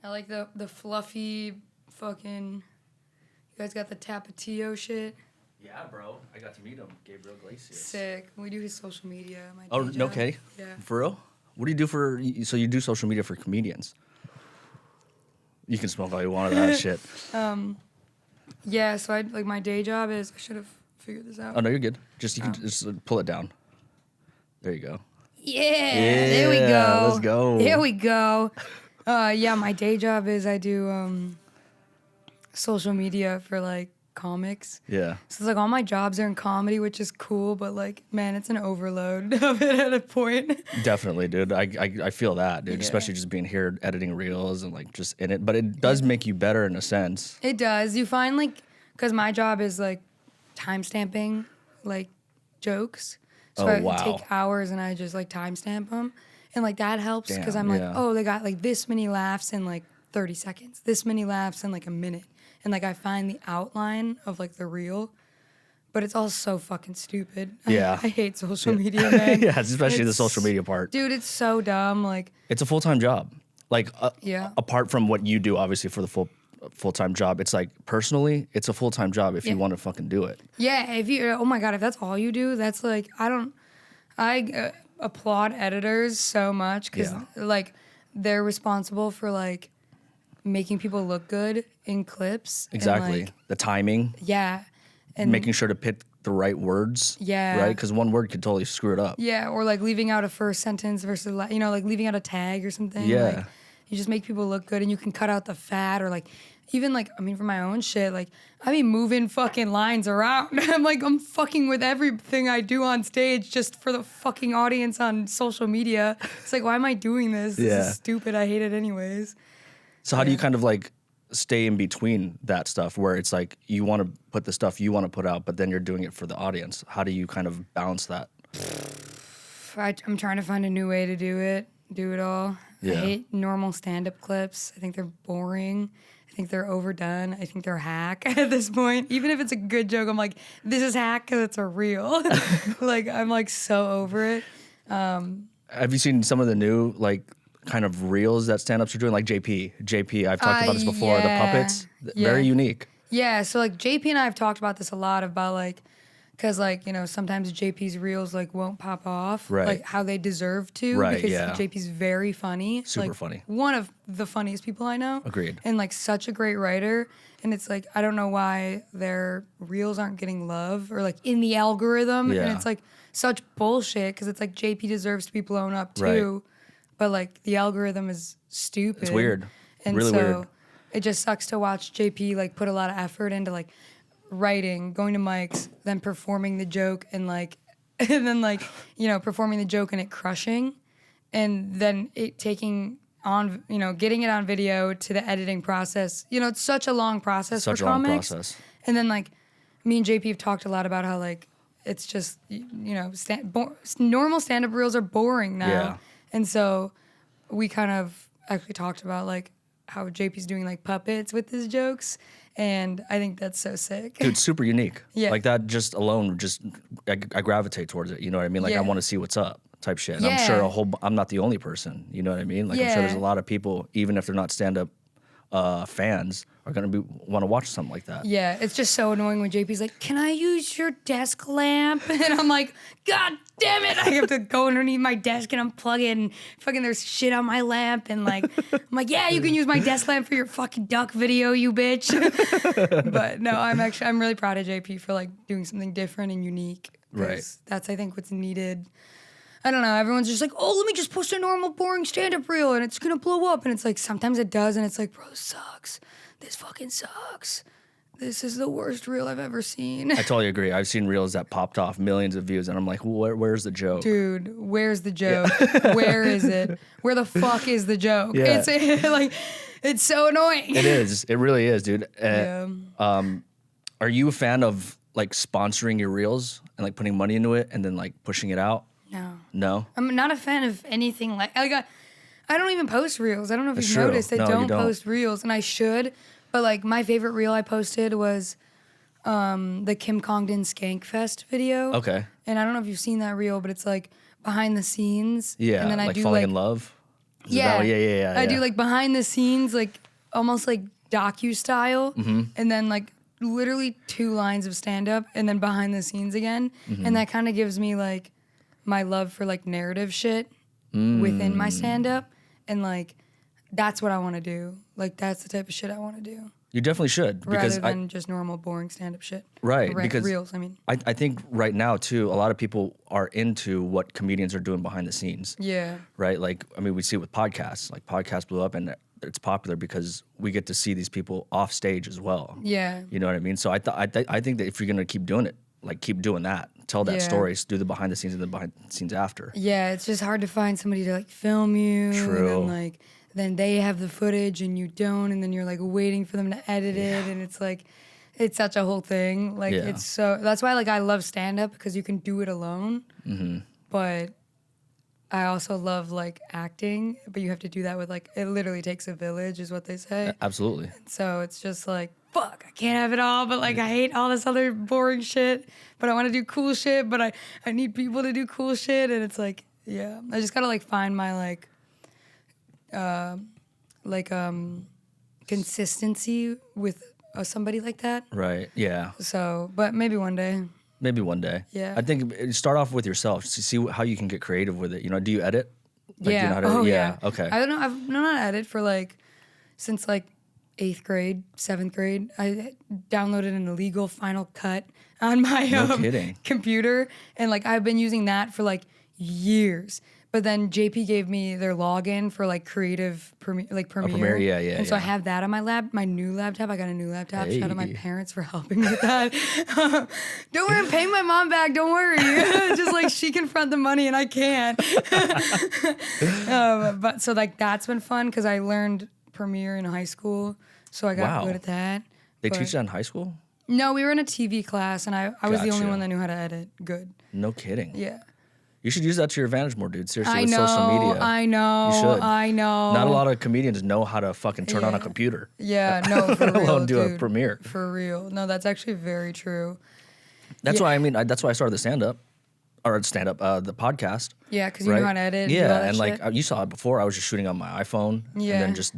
I like the fluffy fucking. You guys got the Tapatio shit. Yeah, bro. I got to meet him, Gabriel Iglesias. Sick. We do his social media. Okay. Yeah. For real? What do you do for? So you do social media for comedians? You can smoke all you want of that shit. Yeah. So my day job is. I should have figured this out. Oh no, you're good. You can just pull it down. There you go. Yeah. There we go. Let's go. Here we go. Yeah. My day job is I do social media for like comics. Yeah. So it's like all my jobs are in comedy, which is cool, but like, man, it's an overload of it at a point. Definitely, dude. I feel that, dude. Yeah. Especially just being here, editing reels and like just in it. But it does make you better in a sense. It does. You find like, because my job is like timestamping like jokes. So I take hours and I just like timestamp them. And like that helps because I'm like, oh, they got like this many laughs in like 30 seconds, this many laughs in like a minute. And like I find the outline of like the reel, but it's all so fucking stupid. Yeah. I hate social media, man. Yeah, especially the social media part. Dude, it's so dumb. Like it's a full-time job. Like yeah. Apart from what you do, obviously for the full-time job, it's like personally, it's a full-time job if you want to fucking do it. Yeah, oh my God, if that's all you do, that's like, I applaud editors so much because like they're responsible for like making people look good in clips. Exactly. And, like, the timing. Yeah. And making sure to pick the right words. Yeah. Right? Because one word could totally screw it up. Yeah, or like leaving out a first sentence versus, like leaving out a tag or something. Yeah. Like, you just make people look good and you can cut out the fat or like, even like, I mean, for my own shit, like, I be moving fucking lines around. I'm fucking with everything I do on stage just for the fucking audience on social media. It's like, why am I doing this? This is stupid. I hate it anyways. So how do you kind of like stay in between that stuff where it's like you want to put the stuff you want to put out, but then you're doing it for the audience? How do you kind of balance that? I'm trying to find a new way to do it all. Yeah. I hate normal stand-up clips. I think they're boring. I think they're overdone. I think they're hack at this point. Even if it's a good joke, I'm like, this is hack because it's a reel. Like, I'm like so over it. Have you seen some of the new like kind of reels that stand-ups are doing? Like JP, I've talked about this before, the puppets. Very unique. Yeah, so like JP and I have talked about this a lot about like, because like, sometimes JP's reels like won't pop off. Right. Like how they deserve to. Right, because JP's very funny. Super like, funny. One of the funniest people I know. Agreed. And like such a great writer. And it's like, I don't know why their reels aren't getting love or like in the algorithm. Yeah. And it's like such bullshit because it's like JP deserves to be blown up too. Right. But like the algorithm is stupid. It's weird. And really so weird. It just sucks to watch JP like put a lot of effort into like writing, going to mics, then performing the joke and like and then like, performing the joke and it crushing. And then it taking on, getting it on video to the editing process. It's such a long process for comics. Process. And then like me and JP have talked a lot about how like it's just, normal stand-up reels are boring now. Yeah. And so we kind of actually talked about like how JP's doing like puppets with his jokes. And I think that's so sick. Dude, super unique. Yeah. Like that just alone, I gravitate towards it. You know what I mean? Like I want to see what's up type shit. And I'm sure I'm not the only person. You know what I mean? Like I'm sure there's a lot of people, even if they're not stand-up fans, are going to want to watch something like that. Yeah, it's just so annoying when JP's like, can I use your desk lamp? And I'm like, God damn it. I have to go underneath my desk and unplug it and fucking there's shit on my lamp. And like, I'm like, yeah, you can use my desk lamp for your fucking duck video, you bitch. But no, I'm really proud of JP for like doing something different and unique. Right. That's, I think, what's needed. I don't know. Everyone's just like, oh, let me just post a normal, boring stand-up reel and it's going to blow up. And it's like, sometimes it does. And it's like, bro, this sucks. This fucking sucks. This is the worst reel I've ever seen. I totally agree. I've seen reels that popped off millions of views, and I'm like, where's the joke? Dude, where's the joke? Yeah. Where is it? Where the fuck is the joke? Yeah. It's like, it's so annoying. It is. It really is, dude. Are you a fan of like sponsoring your reels and like putting money into it and then like pushing it out? No? I'm not a fan of anything like I don't even post reels. I don't know if you've noticed. I don't post reels, and I should. But like my favorite reel I posted was the Kim Congdon Skankfest video. Okay. And I don't know if you've seen that reel, but it's like behind the scenes. Yeah, and then I like do falling in love. Yeah. I do like behind the scenes, like almost like docu style, and then like literally 2 lines of stand up, and then behind the scenes again, and that kind of gives me like my love for like narrative shit within my stand up, and like that's what I want to do. Like that's the type of shit I want to do. You definitely should, because rather than just normal boring stand up shit. Right, because reels. I mean, I think right now too, a lot of people are into what comedians are doing behind the scenes. Yeah. Right, like I mean, we see it with podcasts. Like podcasts blew up, and it's popular because we get to see these people off stage as well. Yeah. You know what I mean? So I think that if you're gonna keep doing it, like keep doing that, tell that story, do the behind the scenes and the behind the scenes after. Yeah, it's just hard to find somebody to like film you. True. And then then they have the footage and you don't, and then you're like waiting for them to edit it, and it's like it's such a whole thing. Like it's so that's why like I love stand up, because you can do it alone. But I also love like acting, but you have to do that with like, it literally takes a village is what they say. Absolutely. So it's just like, fuck, I can't have it all, but like I hate all this other boring shit, but I want to do cool shit, but I need people to do cool shit. And it's like, yeah, I just got to like find my consistency with somebody like that. Right. Yeah. So, but maybe one day. Maybe one day. Yeah. I think start off with yourself to see how you can get creative with it. You know, do you edit? Like, yeah. Do you know how to, yeah. Okay. I don't know. I've known how to edit for like since like 8th grade, 7th grade. I downloaded an illegal Final Cut on my computer, and like I've been using that for like years. But then JP gave me their login for like creative Premiere. Premiere, yeah. And so I have that on my new laptop. I got a new laptop. Shout out to my parents for helping me with that. Don't worry, I'm paying my mom back. Don't worry. Just like she can front the money and I can't. But so like that's been fun because I learned Premiere in high school. So I got good at that. They teach that in high school? No, we were in a TV class and I was the only one that knew how to edit good. No kidding. Yeah. You should use that to your advantage more, dude. Seriously, with social media. I know. You should. I know. Not a lot of comedians know how to fucking turn on a computer. Yeah, no, for real, alone do dude. a Premiere. For real. No, that's actually very true. That's why that's why I started the stand-up. Or stand-up, the podcast. Yeah, because you know how to edit. Yeah, and like you saw it before. I was just shooting on my iPhone. Yeah. And then just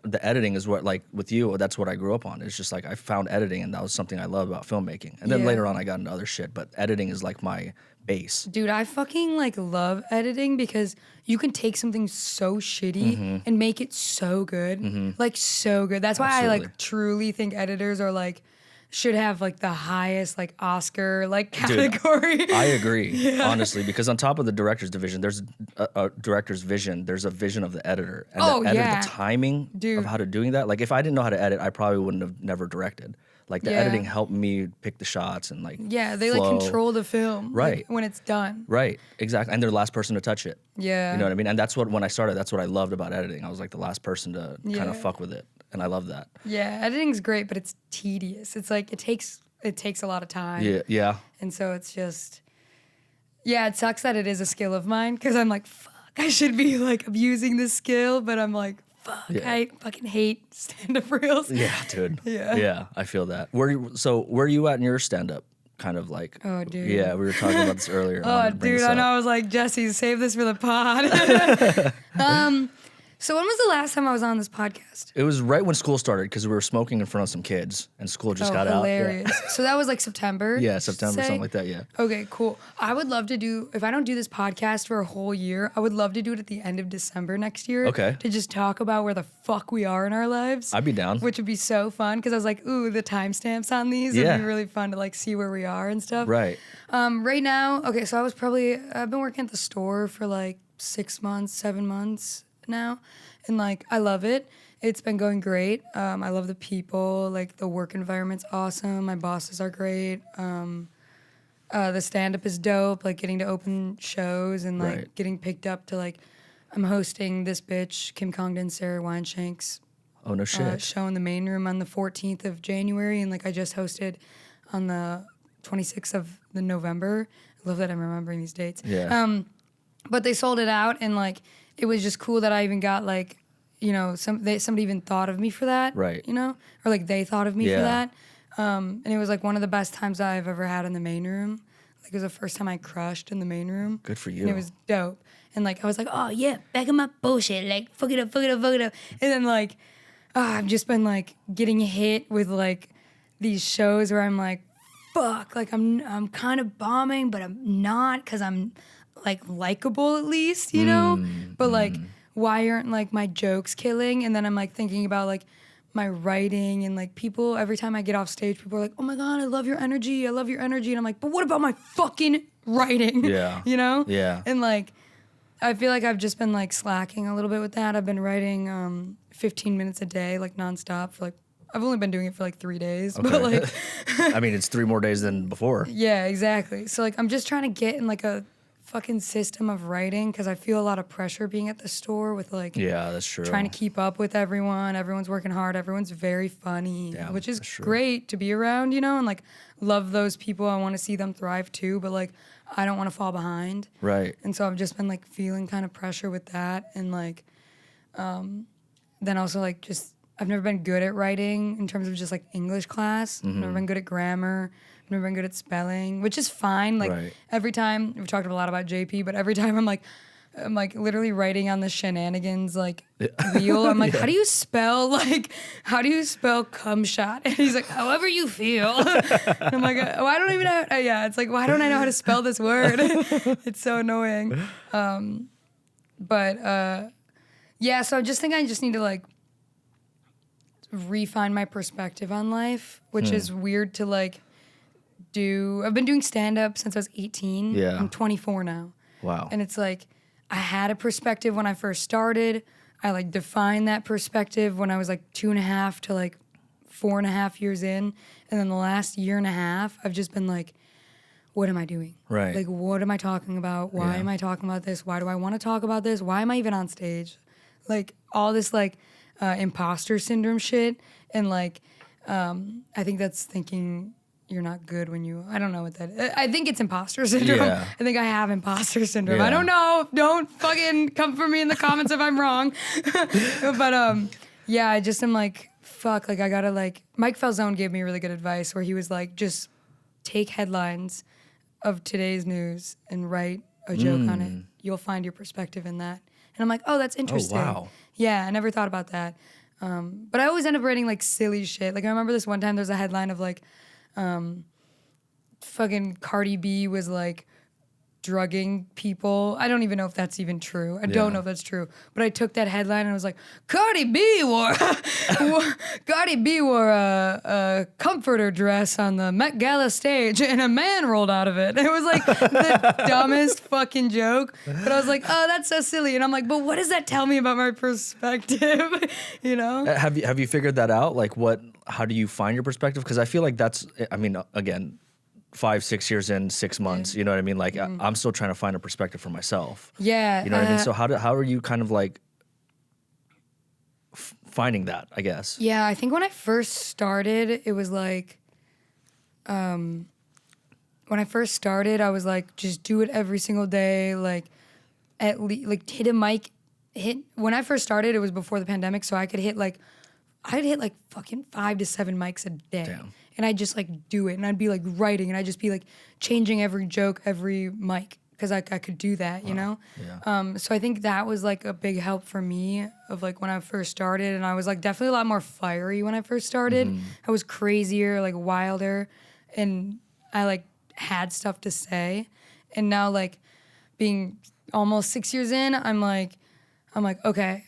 the editing is what, like with you, that's what I grew up on. It's just like I found editing and that was something I love about filmmaking. And then later on I got into other shit, but editing is like my base. Dude, I fucking like love editing because you can take something so shitty and make it so good. Like so good. That's why I like truly think editors are like should have like the highest like Oscar like category. Dude, I agree, honestly, because on top of the director's division, there's a director's vision. There's a vision of the editor. And the timing of how to doing that. Like if I didn't know how to edit, I probably wouldn't have never directed. Like the editing helped me pick the shots and like they flow. like control the film like, when it's done. Right, exactly. And they're the last person to touch it. Yeah. You know what I mean? And that's what, when I started, that's what I loved about editing. I was like the last person to kind of fuck with it. And I love that. Yeah, editing's great, but it's tedious. It's like it takes a lot of time. Yeah. And so it's just, it sucks that it is a skill of mine because I'm like, fuck, I should be like abusing this skill, but I'm like, fuck, I fucking hate stand-up reels. Yeah, dude. Yeah, I feel that. Where are you at in your stand-up? Kind of like, oh, dude. Yeah, we were talking about this earlier. Oh, dude, I know. I was like, Jesse, save this for the pod. So when was the last time I was on this podcast? It was right when school started because we were smoking in front of some kids and school just got hilarious. out. Yeah. So that was like September? Yeah, September, something like that, yeah. Okay, cool. I would love to do, if I don't do this podcast for a whole year, I would love to do it at the end of December next year. Okay. To just talk about where the fuck we are in our lives. I'd be down. Which would be so fun because I was like, ooh, the timestamps on these would be really fun to like see where we are and stuff. Right. Right now, okay, so I've been working at the store for like 6 months, 7 months now. And like, I love it. It's been going great. I love the people. Like the work environment's awesome. My bosses are great. The stand-up is dope. Like getting to open shows and like getting picked up to like, I'm hosting this bitch, Kim Congdon, Sarah Weinshank's oh no shit. Show in the main room on the 14th of January. And like I just hosted on the 26th of the November. I love that I'm remembering these dates. Yeah. But they sold it out and like, it was just cool that I even got like, you know, somebody even thought of me for that, right? You know, or like they thought of me for that, and it was like one of the best times I've ever had in the main room. Like it was the first time I crushed in the main room. Good for you. And it was dope. And like, I was like, oh yeah, back in my bullshit. Like, fuck it up. And then like, I've just been like getting hit with like these shows where I'm like, fuck, like I'm kind of bombing, but I'm not, because I'm like likable at least, you know? But like, why aren't like my jokes killing? And then I'm like thinking about like my writing, and like people, every time I get off stage, people are like, oh my God, I love your energy. And I'm like, but what about my fucking writing? Yeah. You know? Yeah. And like, I feel like I've just been like slacking a little bit with that. I've been writing 15 minutes a day, like nonstop for like, I've only been doing it for like 3 days, Okay. but like, I mean, it's 3 more days than before. yeah, exactly. So like, I'm just trying to get in like a fucking system of writing, because I feel a lot of pressure being at the store with like, Yeah, that's true. trying to keep up with everyone. Everyone's working hard. Everyone's very funny, Yeah, which is that's true. great to be around, you know, and like love those people. I want to see them thrive too, but like, I don't want to fall behind. Right. And so I've just been like feeling kind of pressure with that. And like, then also like just, I've never been good at writing in terms of just like English class. I've never been good at grammar. I've never been good at spelling, which is fine. Like Right. every time, we've talked a lot about JP, but every time I'm like literally writing on the shenanigans like wheel. I'm like, how do you spell cum shot? And he's like, however you feel. And I'm like, oh, I don't even know. Yeah, it's like, why don't I know how to spell this word? It's so annoying. Yeah, so I just think I just need to like refine my perspective on life, which is weird to like do. I've been doing stand-up since I was 18. Yeah. I'm 24 now. Wow. And it's like, I had a perspective when I first started. I like defined that perspective when I was like 2.5 to like 4.5 years in. And then the last year and a half, I've just been like, what am I doing? Right. Like, what am I talking about? Why am I talking about this? Why do I want to talk about this? Why am I even on stage? Like all this like imposter syndrome shit. And like, I think that's thinking you're not good when you, I don't know what that is. I think it's imposter syndrome. Yeah. I think I have imposter syndrome. Yeah. I don't know. Don't fucking come for me in the comments if I'm wrong. But yeah, I just am like, fuck, like I gotta like, Mike Falzone gave me really good advice where he was like, just take headlines of today's news and write a joke on it. You'll find your perspective in that. And I'm like, oh, that's interesting. Oh, wow. Yeah, I never thought about that. But I always end up writing like silly shit. Like I remember this one time there's a headline of like, fucking Cardi B was like drugging people. I don't even know if that's even true. I don't know if that's true. But I took that headline and I was like, Cardi B wore a comforter dress on the Met Gala stage and a man rolled out of it. It was like the dumbest fucking joke. But I was like, oh, that's so silly. And I'm like, but what does that tell me about my perspective? You know? Have you figured that out? Like how do you find your perspective? Because I feel like that's, I mean, again, 5-6 years in, 6 months, you know what I mean? Like I'm still trying to find a perspective for myself. Yeah. You know what I mean? So how are you kind of like finding that, I guess? Yeah, I think when I first started, it was like, when I first started, I was like, just do it every single day. Like at least like hit a mic, when I first started, it was before the pandemic. So I'd hit like fucking 5 to 7 mics a day. Damn. And I'd just like do it, and I'd be like writing, and I'd just be like changing every joke, every mic, because I could do that, you know? Yeah. So I think that was like a big help for me of like when I first started, and I was like definitely a lot more fiery when I first started. I was crazier, like wilder, and I like had stuff to say. And now like being almost 6 years in, I'm like, okay,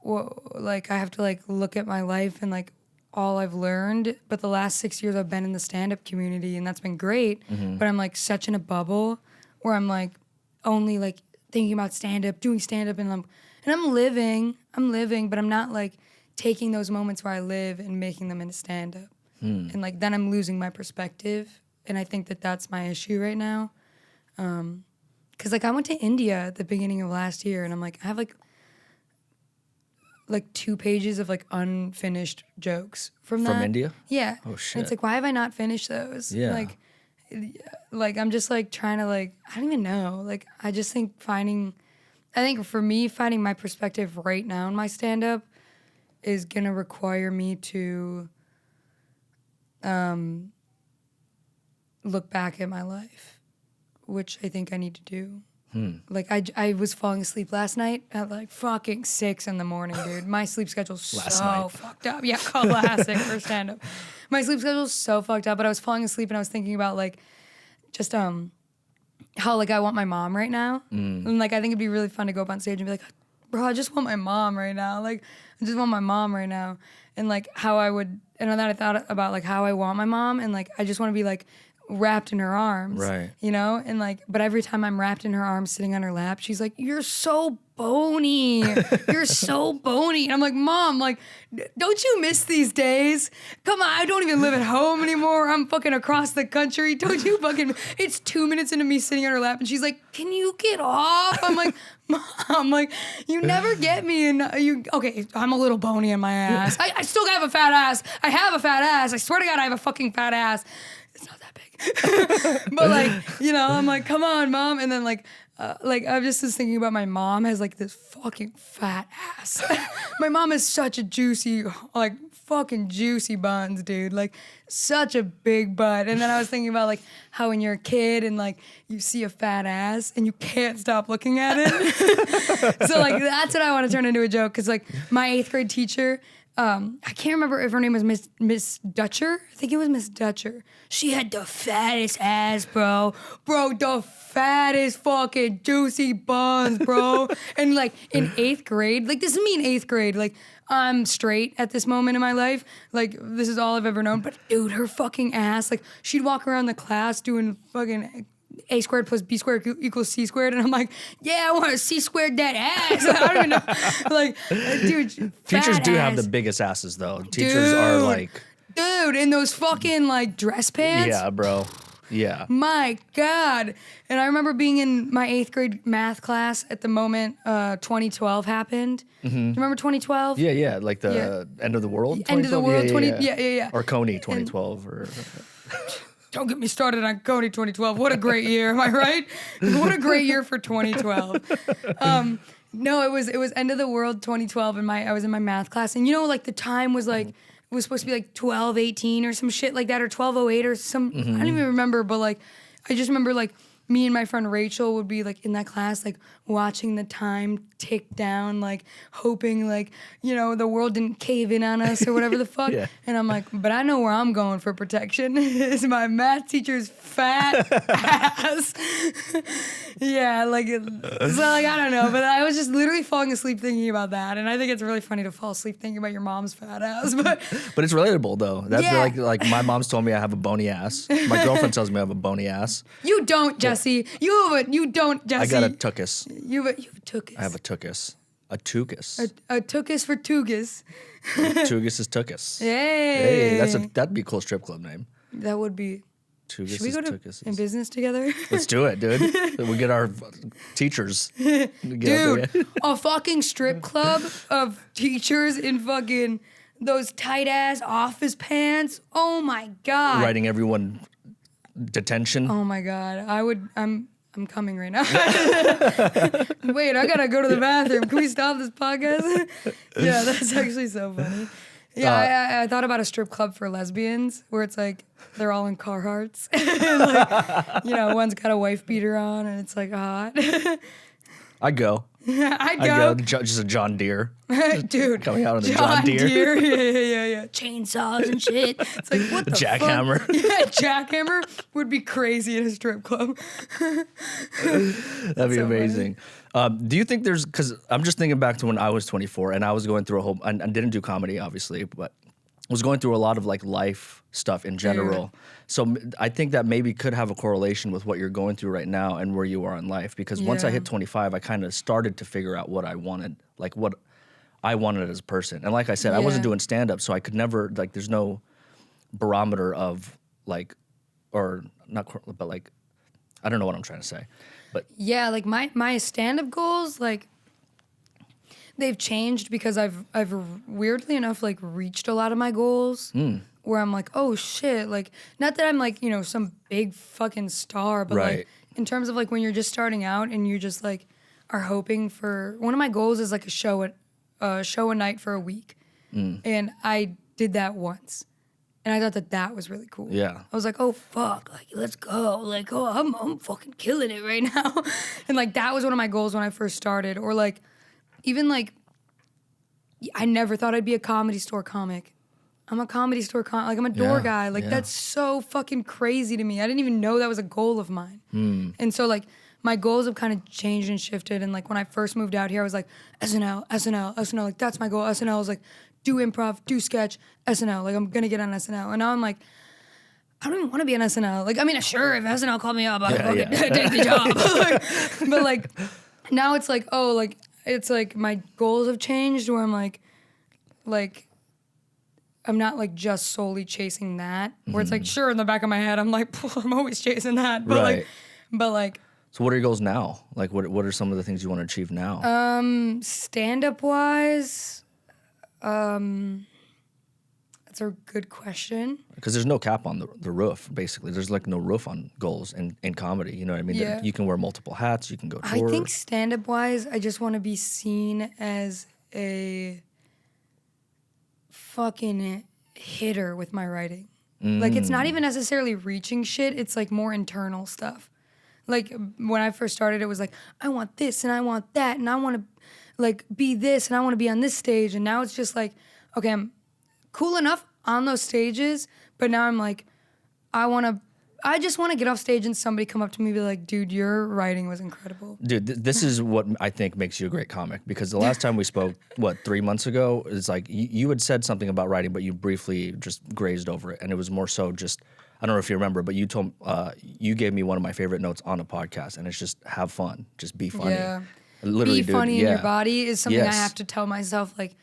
well, like I have to like look at my life and like all I've learned, but the last 6 years I've been in the stand-up community, and that's been great, but I'm like such in a bubble where I'm like only like thinking about stand-up, doing stand-up, and I'm living, but I'm not like taking those moments where I live and making them into stand-up. And like then I'm losing my perspective, and I think that that's my issue right now. Because like I went to India at the beginning of last year, and I'm like, I have like 2 pages of like unfinished jokes from that. From India? Yeah. Oh shit. And it's like, why have I not finished those? Yeah. Like I'm just like trying to like, I don't even know. Like I just think I think for me, finding my perspective right now in my stand-up is gonna require me to look back at my life, which I think I need to do. Like I was falling asleep last night at like fucking 6 a.m, dude. My sleep schedule's so fucked up. Yeah, classic for stand up. My sleep schedule's so fucked up, but I was falling asleep and I was thinking about like just how like I want my mom right now. And like I think it'd be really fun to go up on stage and be like, bro, I just want my mom right now. Like I just want my mom right now. And like how I would, and then I thought about like how I want my mom, and like I just want to be like wrapped in her arms, right? You know, and like, but every time I'm wrapped in her arms, sitting on her lap, she's like, "You're so bony, you're so bony." And I'm like, "Mom, like, don't you miss these days? Come on, I don't even live at home anymore. I'm fucking across the country. Don't you fucking?" It's 2 minutes into me sitting on her lap, and she's like, "Can you get off?" I'm like, "Mom, like, you never get me, and you okay? I'm a little bony in my ass. I still have a fat ass. I have a fat ass. I swear to God, I have a fucking fat ass. It's not that big." But like, you know, I'm like, "Come on, Mom." And then like I'm just thinking about my mom has like this fucking fat ass. My mom is such a juicy, like fucking juicy buns, dude. Like such a big butt. And then I was thinking about like how when you're a kid and like you see a fat ass and you can't stop looking at it. So like that's what I want to turn into a joke. Cause like my 8th grade teacher, I can't remember if her name was Miss Dutcher. I think it was Miss Dutcher. She had the fattest ass, bro. Bro, the fattest fucking juicy buns, bro. And like in 8th grade, like this is me in 8th grade, like I'm straight at this moment in my life. Like this is all I've ever known. But dude, her fucking ass, like she'd walk around the class doing fucking A squared plus B squared equals C squared. And I'm like, yeah, I want to C squared that ass. I don't even know. Like, dude, teachers do have the biggest asses though. Teachers are like, dude, in those fucking like dress pants. Yeah, bro. Yeah. My God. And I remember being in my 8th grade math class at the moment 2012 happened. Do you remember 2012? Yeah. Like the end of the world. End of the world. Yeah. Or Coney 2012 or. Don't get me started on Coney 2012. What a great year, am I right? What a great year for 2012. No, it was end of the world 2012, and I was in my math class, and you know, like the time was like, it was supposed to be like 12:18 or some shit like that, or 12:08 or some, I don't even remember, but like, I just remember like me and my friend Rachel would be like in that class, like watching the time tick down, like hoping like, you know, the world didn't cave in on us or whatever the fuck. Yeah. And I'm like, but I know where I'm going for protection is my math teacher's fat ass. Yeah, like, so like, I don't know, but I was just literally falling asleep thinking about that. And I think it's really funny to fall asleep thinking about your mom's fat ass, but it's relatable though. That's like my mom's told me I have a bony ass. My girlfriend tells me I have a bony ass. You don't, Jesse. You don't, Jesse. I got a tuchus. You have a tuchus. I have a tuchus. A tuchus. A tuchus for Tugas. Tugas is tuchus. Hey. That'd be a cool strip club name. That would be. Tugas Should we go to in business together? Let's do it, dude. We get our teachers. Dude, a fucking strip club of teachers in fucking those tight ass office pants. Oh my God. Writing everyone detention. Oh my God. I'm coming right now. Wait, I gotta go to the bathroom. Can we stop this podcast? Yeah, that's actually so funny. Yeah, I thought about a strip club for lesbians where it's like they're all in Carhartts. Like, you know, one's got a wife beater on and it's like hot. I'd go. I'd go. Just a John Deere. Dude. Coming out of the John Deere. Yeah. Chainsaws and shit. It's like, what the Jackhammer. fuck? Yeah, jackhammer would be crazy in a strip club. That'd be so amazing. Do you think because I'm just thinking back to when I was 24 and I was going through I didn't do comedy, obviously, but was going through a lot of like life stuff in general. Yeah. So I think that maybe could have a correlation with what you're going through right now and where you are in life. Because once I hit 25, I kind of started to figure out what I wanted, like what I wanted as a person. And like I said, I wasn't doing stand-up, so I could never, like, there's no barometer of like, or not, but like, I don't know what I'm trying to say. But yeah, like my stand-up goals, like, they've changed because I've weirdly enough like reached a lot of my goals where I'm like, oh shit, like not that I'm like, you know, some big fucking star, but like in terms of like when you're just starting out and you just like are hoping for, one of my goals is like a show a night for a week. And I did that once. And I thought that was really cool. Yeah. I was like, oh, fuck, like, let's go. Like, oh, I'm fucking killing it right now. And, like, that was one of my goals when I first started. Or, like, even, like, I never thought I'd be a Comedy Store comic. I'm a Comedy Store comic. Like, I'm a door guy. Like, that's so fucking crazy to me. I didn't even know that was a goal of mine. And so, like, my goals have kind of changed and shifted. And, like, when I first moved out here, I was like, SNL. Like, that's my goal. SNL was like, do improv, do sketch, SNL. Like, I'm going to get on SNL. And now I'm like, I don't even want to be on SNL. Like, I mean, sure, if SNL called me up, I'd fucking take the job. But, like, now it's like, oh, like, it's like my goals have changed where I'm like, I'm not, like, just solely chasing that. Where it's like, sure, in the back of my head, I'm like, I'm always chasing that. But, like, so what are your goals now? Like, what are some of the things you want to achieve now? Stand-up wise, that's a good question. Because there's no cap on the roof, basically. There's, like, no roof on goals in comedy. You know what I mean? Yeah. You can wear multiple hats. You can go tour. I think stand-up wise, I just want to be seen as a fucking hitter with my writing. Like, it's not even necessarily reaching shit. It's, like, more internal stuff. Like, when I first started, it was like, I want this and I want that and I want to, like, be this and I want to be on this stage. And now it's just like, okay, I'm cool enough on those stages, but now I'm like, I just want to get off stage and somebody come up to me and be like, dude, your writing was incredible. Dude, this is what I think makes you a great comic. Because the last time we spoke, 3 months ago, it's like you had said something about writing, but you briefly just grazed over it. And it was more so just, I don't know if you remember, but you gave me one of my favorite notes on a podcast, and it's just have fun, just be funny. Yeah. Literally, be funny in your body is something I have to tell myself, like,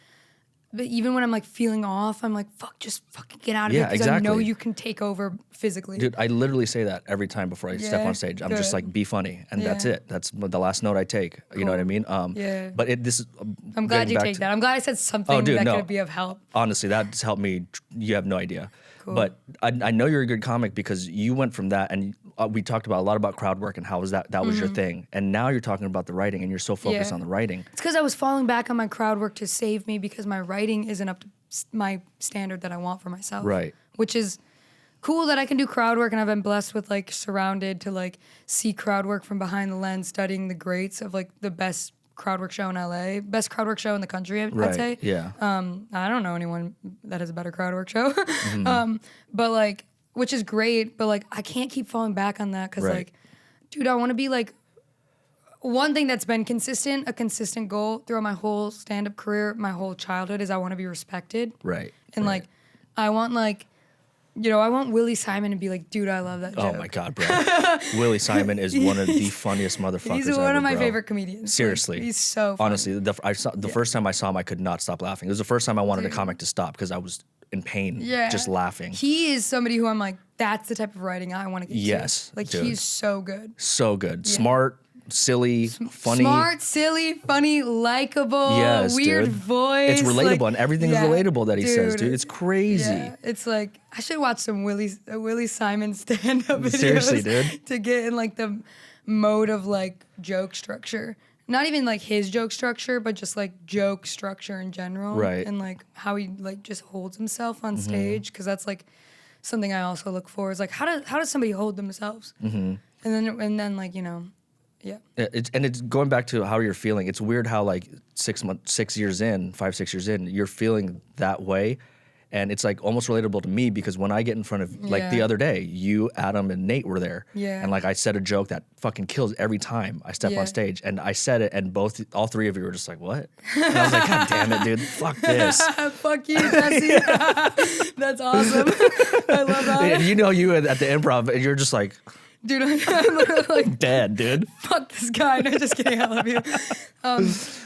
but even when I'm, like, feeling off, I'm like, fuck, just fucking get out of it, because I know you can take over physically. Dude, I literally say that every time before I step on stage. I'm just like, be funny, and that's it. That's the last note I take. Cool. You know what I mean? But I'm glad you take that. I'm glad I said something that could be of help. Honestly, that's helped me. You have no idea. Cool. But I know you're a good comic because you went from that, and we talked about a lot about crowd work and how was that was your thing. And now you're talking about the writing, and you're so focused on the writing. It's because I was falling back on my crowd work to save me because my writing isn't up to my standard that I want for myself. Right. Which is cool that I can do crowd work, and I've been blessed with, like, surrounded to, like, see crowd work from behind the lens, studying the greats of, like, the best crowd work show in LA, best crowd work show in the country, I'd say. Yeah. I don't know anyone that has a better crowd work show. But, like, which is great, but, like, I can't keep falling back on that because, like, dude, I want to be, like, one thing that's been a consistent goal throughout my whole stand-up career, my whole childhood, is I want to be respected. Right. And, like, I want, like, you know, I want Willie Simon to be like, dude, I love that joke. Oh my God, bro. Willie Simon is one of the funniest motherfuckers ever, He's one of my favorite comedians. Seriously. Like, he's so funny. Honestly, the first time I saw him, I could not stop laughing. It was the first time I wanted a comic to stop because I was in pain just laughing. He is somebody who I'm like, that's the type of writing I want to get to. Like, dude. He's so good. So good. Smart, silly, funny. Smart, silly, funny, likable, weird voice. It's relatable, like, and everything is relatable that he says, dude. It's crazy. Yeah. It's like, I should watch some Willie Simon stand-up videos. Seriously, dude. To get in, like, the mode of, like, joke structure. Not even, like, his joke structure, but just, like, joke structure in general. Right. And, like, how he, like, just holds himself on stage. Because that's, like, something I also look for. Is, like, how does somebody hold themselves? And then, like, you know... Yeah. It's going back to how you're feeling. It's weird how, like, 5-6 years in, you're feeling that way. And it's, like, almost relatable to me because when I get in front of, like, the other day, you, Adam, and Nate were there. Yeah. And, like, I said a joke that fucking kills every time I step on stage. And I said it, and all three of you were just like, what? And I was like, God damn it, dude. Fuck this. Fuck you, Jesse. That's awesome. I love that. And you know you at the improv, and you're just like... Dude, I'm literally like dead, dude. Fuck this guy. No, just kidding. I love you. But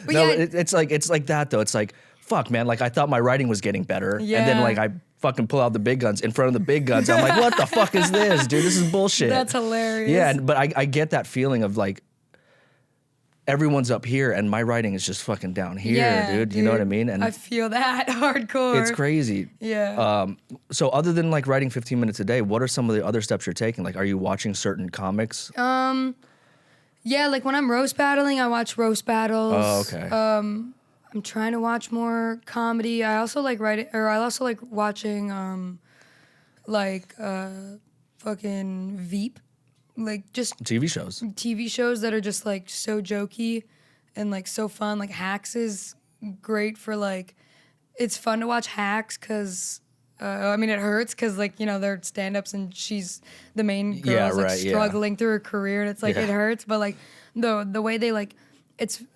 no, it's like that though. It's like, fuck, man. Like, I thought my writing was getting better, and then, like, I fucking pull out the big guns in front of the big guns. I'm like, what the fuck is this, dude? This is bullshit. That's hilarious. Yeah, but I get that feeling of, like, everyone's up here and my writing is just fucking down here, dude. You know what I mean? And I feel that hardcore. It's crazy. Yeah. So other than, like, writing 15 minutes a day, what are some of the other steps you're taking? Like, are you watching certain comics? Yeah, like, when I'm roast battling, I watch roast battles. Oh, okay. I'm trying to watch more comedy. I also like watching like fucking Veep, like just TV shows that are just like so jokey and like so fun. Like Hacks is great for like, it's fun to watch Hacks because I mean it hurts because like, you know, they're stand-ups and she's the main girl like struggling through her career, and it's like it hurts, but like the way they like,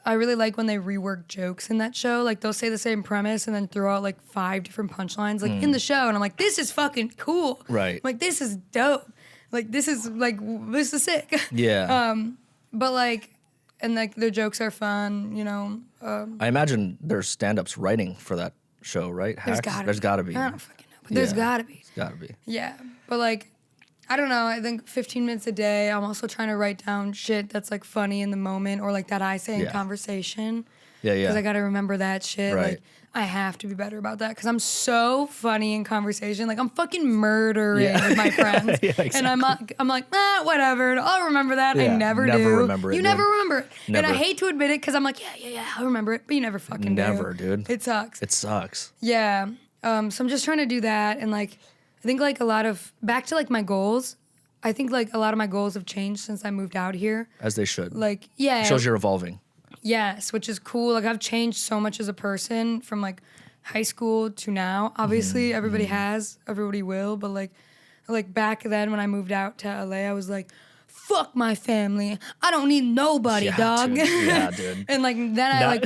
I really like when they rework jokes in that show. Like they'll say the same premise and then throw out like 5 different punchlines like in the show, and I'm like, this is fucking cool. Right. Like this is dope. Like this is sick. Yeah. But like, and like their jokes are fun, you know. I imagine there's stand-ups writing for that show, right? Hacks? There's gotta be. I don't fucking know, but there's gotta be. There's gotta be. Yeah, but like, I don't know. I think 15 minutes a day. I'm also trying to write down shit that's like funny in the moment, or like that I say in conversation. Yeah. Because I got to remember that shit. Right. Like I have to be better about that because I'm so funny in conversation. Like I'm fucking murdering with my friends, and I'm like, whatever. I'll remember that. Yeah. I never do. Remember it, you never remember it, Never. and I hate to admit it because I'm like, yeah, I remember it, but you never fucking never, do. Dude. It sucks. It sucks. Yeah. So I'm just trying to do that, and like I think like back to like my goals. I think like a lot of my goals have changed since I moved out here. As they should. Like, yeah. It shows you're evolving. Yes, which is cool. Like I've changed so much as a person from like high school to now. Obviously, everybody has, everybody will, but like back then when I moved out to LA, I was like, fuck my family. I don't need nobody, dog. Dude. Yeah, dude. And like then I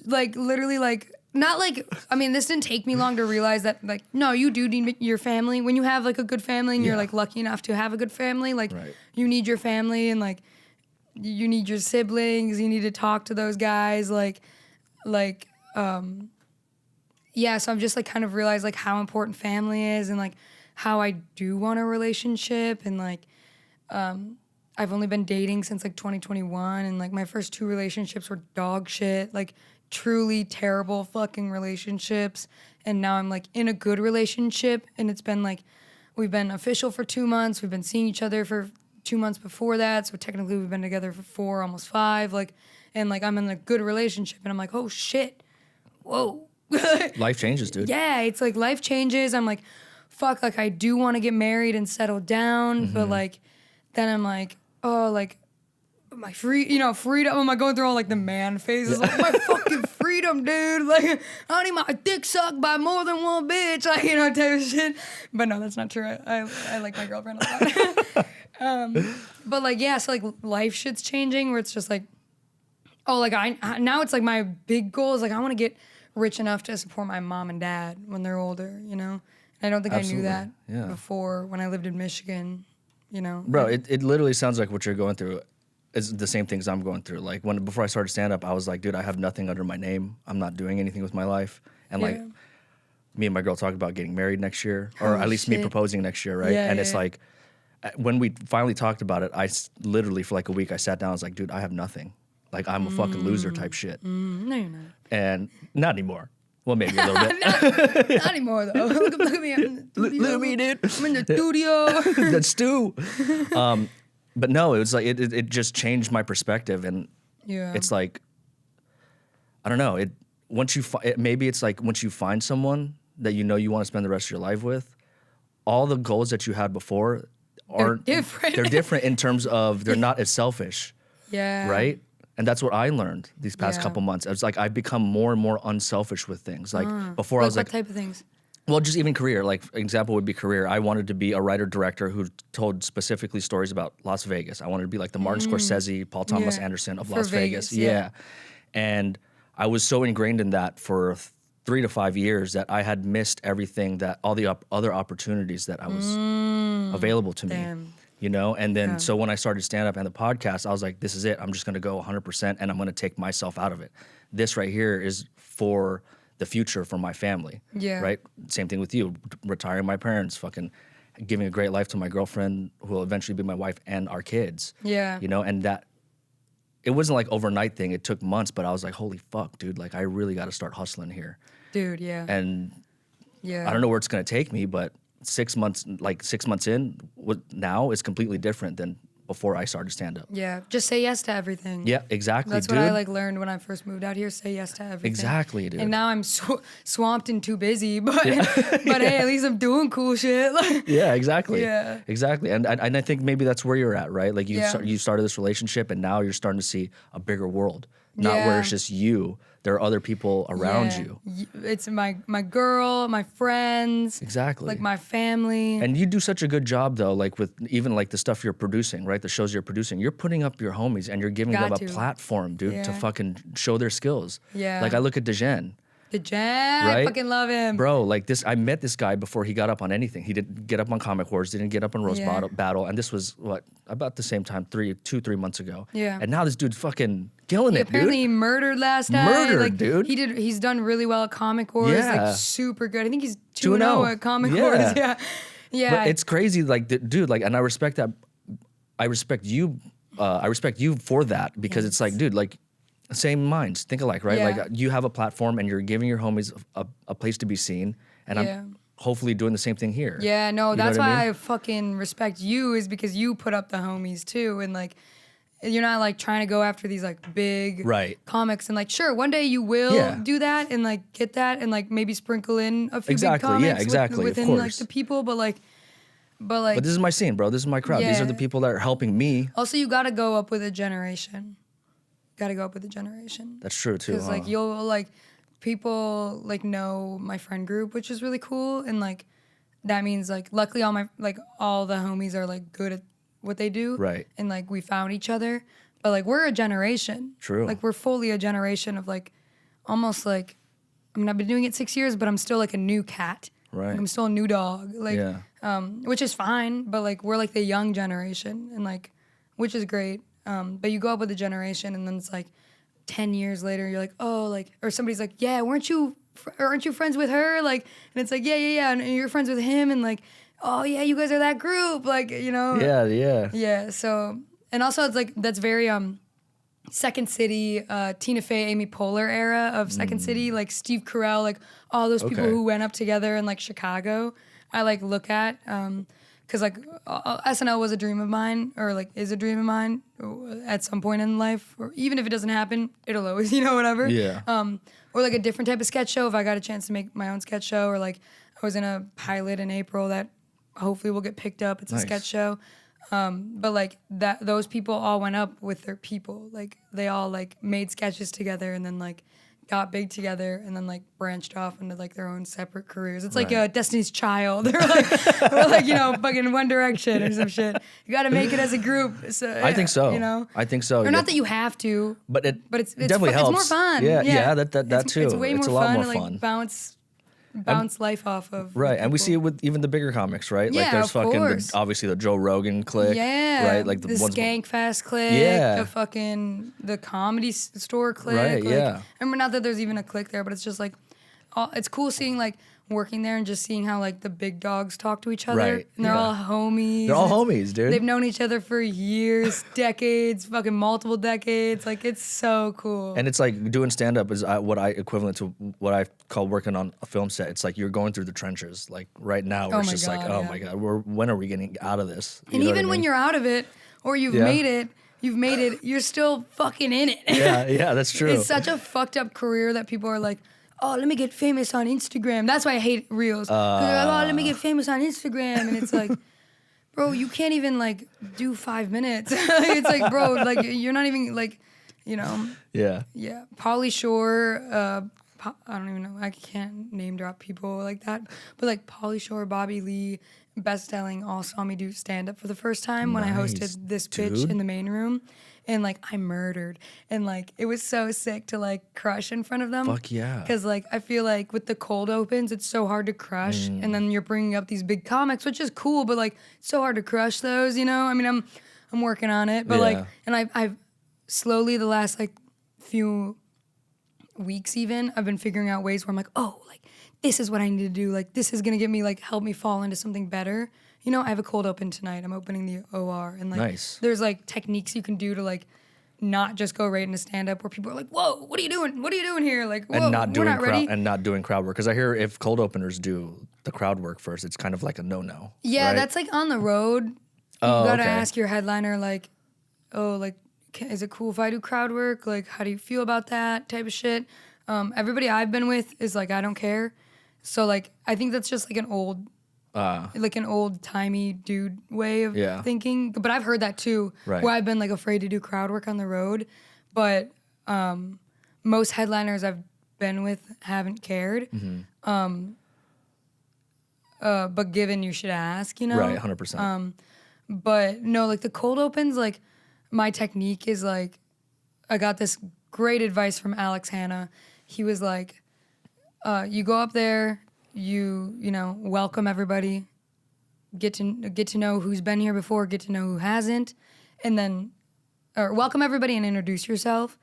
like literally like, not like, I mean, this didn't take me long to realize that, like, no, you do need your family. When you have, like, a good family and you're, like, lucky enough to have a good family, like, you need your family and, like, you need your siblings. You need to talk to those guys. Yeah, so I've just, like, kind of realized, like, how important family is and, like, how I do want a relationship. And, like, I've only been dating since, like, 2021. And, like, my first 2 relationships were dog shit. Like, truly terrible fucking relationships, and now I'm like in a good relationship, and it's been like we've been official for 2 months, we've been seeing each other for 2 months before that, so technically we've been together for 4, almost 5, like, and like I'm in a good relationship, and I'm like, oh shit, whoa. Life changes, dude. Yeah, it's like life changes. I'm like, fuck, like I do want to get married and settle down, but like then I'm like, oh, like my freedom. I'm like going through all like the man phases, like my fucking freedom, dude. Like I don't need my dick sucked by more than one bitch, like, you know, type of shit. But no, that's not true. I like my girlfriend a lot. But like, yeah, so like life shit's changing where it's just like, oh, like now it's like my big goal is like I want to get rich enough to support my mom and dad when they're older, you know. And I don't think I knew that before when I lived in Michigan, you know. Bro, it literally sounds like what you're going through. It's the same things I'm going through. Like before I started stand-up, I was like, dude, I have nothing under my name. I'm not doing anything with my life. And like, me and my girl talk about getting married next year, or at least me proposing next year, right? Yeah, and it's like, when we finally talked about it, I literally for like a week, I sat down, I was like, dude, I have nothing. Like I'm a fucking loser type shit. No, you're not. And not anymore. Well, maybe a little bit. Not anymore though. Look at me. Look at me, dude. I'm in the studio. That's Stu. But no, it was like it just changed my perspective, and it's like, I don't know. Maybe it's like once you find someone that you know you want to spend the rest of your life with, all the goals that you had before aren't different. They're different in terms of they're not as selfish. Yeah. Right. And that's what I learned these past couple months. It's like I've become more and more unselfish with things. Like before, I was like, what type of things? Well, just even career. Like, an example would be career. I wanted to be a writer-director who told specifically stories about Las Vegas. I wanted to be like the Martin Scorsese, Paul Thomas Anderson of Las Vegas. Yeah. And I was so ingrained in that for 3 to 5 years that I had missed everything, that all the other opportunities that I was available to me. You know? And then, so when I started stand-up and the podcast, I was like, this is it. I'm just going to go 100% and I'm going to take myself out of it. This right here is for the future for my family. Yeah. Right? Same thing with you. Retiring my parents, fucking giving a great life to my girlfriend who will eventually be my wife and our kids. Yeah. You know, and that, it wasn't like overnight thing. It took months, but I was like, holy fuck, dude. Like, I really got to start hustling here. Dude, yeah. And I don't know where it's going to take me, but 6 months in, now is completely different than before I started stand-up. Yeah, just say yes to everything. Yeah, exactly, That's dude. what I like learned when I first moved out here. Say yes to everything. Exactly, dude. And now I'm swamped and too busy, but hey, at least I'm doing cool shit. Yeah, exactly. Yeah. Exactly. And I think maybe that's where you're at, right? Like Yeah. you started this relationship and now you're starting to see a bigger world. Not where it's just you. There are other people around you. It's my girl, my friends. Exactly. Like my family. And you do such a good job though, like with even like the stuff you're producing, right? The shows you're producing. You're putting up your homies and you're giving them a platform, dude, to fucking show their skills. Yeah. Like I look at Dejan. Right? I fucking love him. Bro, like this, I met this guy before he got up on anything. He didn't get up on Comic Wars, didn't get up on Roast Battle. And this was, what, about the same time, 3 months ago. Yeah. And now this dude's fucking killing it, apparently dude. he murdered last night. Murdered, dude. He's done really well at Comic Wars. Yeah. Like, super good. I think he's 2-0 at Comic Wars. Yeah. Yeah. But it's crazy, like, dude, like, and I respect that. I respect you for that because it's like, dude, like, same minds, think alike, right? Yeah. Like you have a platform and you're giving your homies a place to be seen, and I'm hopefully doing the same thing here. Yeah, no, you that's why I mean? I fucking respect you, is because you put up the homies too, and like you're not like trying to go after these like big comics, and like sure one day you will do that and like get that and like maybe sprinkle in a few big comics within like the people, but this is my scene, bro. This is my crowd. These are the people that are helping me. Also, you got to go up with a generation. That's true too. Because like you'll like people like know my friend group, which is really cool, and like that means like luckily all the homies are like good at what they do, right? And like we found each other, but like we're a generation. True. Like we're fully a generation of like almost like I've been doing it 6 years, but I'm still like a new cat. Right. Like, I'm still a new dog. Like which is fine, but like we're like the young generation, and like which is great. But you go up with a generation, and then it's like 10 years later, you're like, oh, like, or somebody's like, yeah, aren't you friends with her? Like, and it's like, yeah, and you're friends with him, and like, oh yeah, you guys are that group, like, you know? Yeah. So, and also it's like that's very Second City, Tina Fey, Amy Poehler era of Second City, like Steve Carell, like all those people who went up together in like Chicago. I like look at. Because like SNL was a dream of mine, or like is a dream of mine at some point in life, or even if it doesn't happen, it'll always, whatever. Yeah. Or like a different type of sketch show if I got a chance to make my own sketch show, or like I was in a pilot in April that hopefully will get picked up. It's a sketch show. But like those people all went up with their people. Like they all like made sketches together and then like got big together and then like branched off into like their own separate careers. It's like Destiny's Child or like fucking One Direction or some shit. You got to make it as a group. So, I think so. I think so. Or not that you have to, but it definitely helps. It's more fun. Yeah, that too. It's way more a lot fun more to fun. like bounce life off of. Right, and we see it with even the bigger comics, right? Yeah, like there's fucking obviously the Joe Rogan clique, right? Like the ones Skankfest clique, the Comedy Store clique, right? Like, I mean, not that there's even a clique there, but it's just like, it's cool seeing like working there and just seeing how like the big dogs talk to each other, right? And they're all homies. They're all homies, dude. They've known each other for years, decades, fucking multiple decades. Like it's so cool. And it's like doing stand up is equivalent to what I call working on a film set. It's like you're going through the trenches. Like right now, it's just like, oh my god, when are we getting out of this? And even when you're out of it or you've made it. You're still fucking in it. Yeah, that's true. It's such a fucked up career that people are like, oh, let me get famous on Instagram. That's why I hate Reels. They're like, oh, let me get famous on Instagram. And it's like, bro, you can't even like do 5 minutes. It's like, bro, like you're not even like, Yeah. Yeah. Pauly Shore, I don't even know. I can't name drop people like that. But like Pauly Shore, Bobby Lee, best-selling, all saw me do stand-up for the first time when I hosted this pitch in the main room. And like I murdered. And like it was so sick to like crush in front of them. Fuck yeah. Because like I feel like with the cold opens, it's so hard to crush. And then you're bringing up these big comics, which is cool, but like it's so hard to crush those, I mean, I'm working on it. But like, and I've slowly the last like few weeks even, I've been figuring out ways where I'm like, oh, like this is what I need to do. Like this is gonna get me like help me fall into something better. I have a cold open tonight. I'm opening the OR, and like there's like techniques you can do to like not just go right into stand up where people are like, whoa, what are you doing? What are you doing here? Like, whoa, and not doing ready. And not doing crowd work, because I hear if cold openers do the crowd work first, it's kind of like a no-no. Yeah, right? that's like on the road. gotta ask your headliner, like, oh, like, is it cool if I do crowd work? Like, how do you feel about that type of shit? Everybody I've been with is like, I don't care. So, like, I think that's just like an old-timey dude way of thinking. But I've heard that too, where I've been like afraid to do crowd work on the road. But most headliners I've been with haven't cared. But given, you should ask, you know? Right, 100%. But no, like the cold opens, like my technique is like, I got this great advice from Alex Hanna. He was like, you go up there, you know, welcome everybody, get to know who's been here before, get to know who hasn't, and then, or welcome everybody and introduce yourself,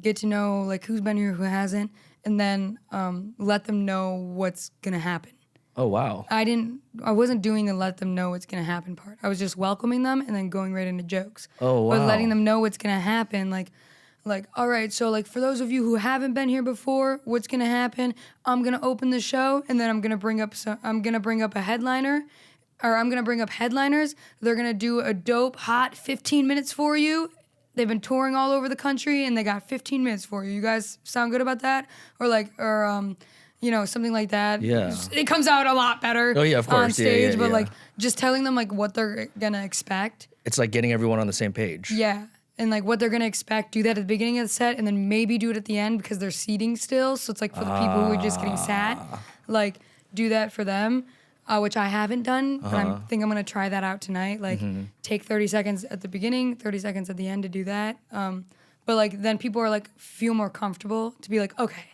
get to know like who's been here, who hasn't, and then let them know what's gonna happen. Oh, wow. I wasn't doing the let them know what's going to happen part. I was just welcoming them and then going right into jokes. Oh, wow. But letting them know what's going to happen. Like, all right, so like for those of you who haven't been here before, what's going to happen? I'm going to open the show and then I'm going to bring up a headliner, or I'm going to bring up headliners. They're going to do a dope, hot 15 minutes for you. They've been touring all over the country and they got 15 minutes for you. You guys sound good about that? Or you know, something like that. Yeah. It comes out a lot better of course. On stage, but like just telling them like what they're gonna expect. It's like getting everyone on the same page. Yeah. And like what they're gonna expect, do that at the beginning of the set and then maybe do it at the end because they're seating still. So it's like for the people who are just getting sat, like do that for them, which I haven't done. But I think I'm gonna try that out tonight. Like take 30 seconds at the beginning, 30 seconds at the end to do that. But like then people are like feel more comfortable to be like, okay.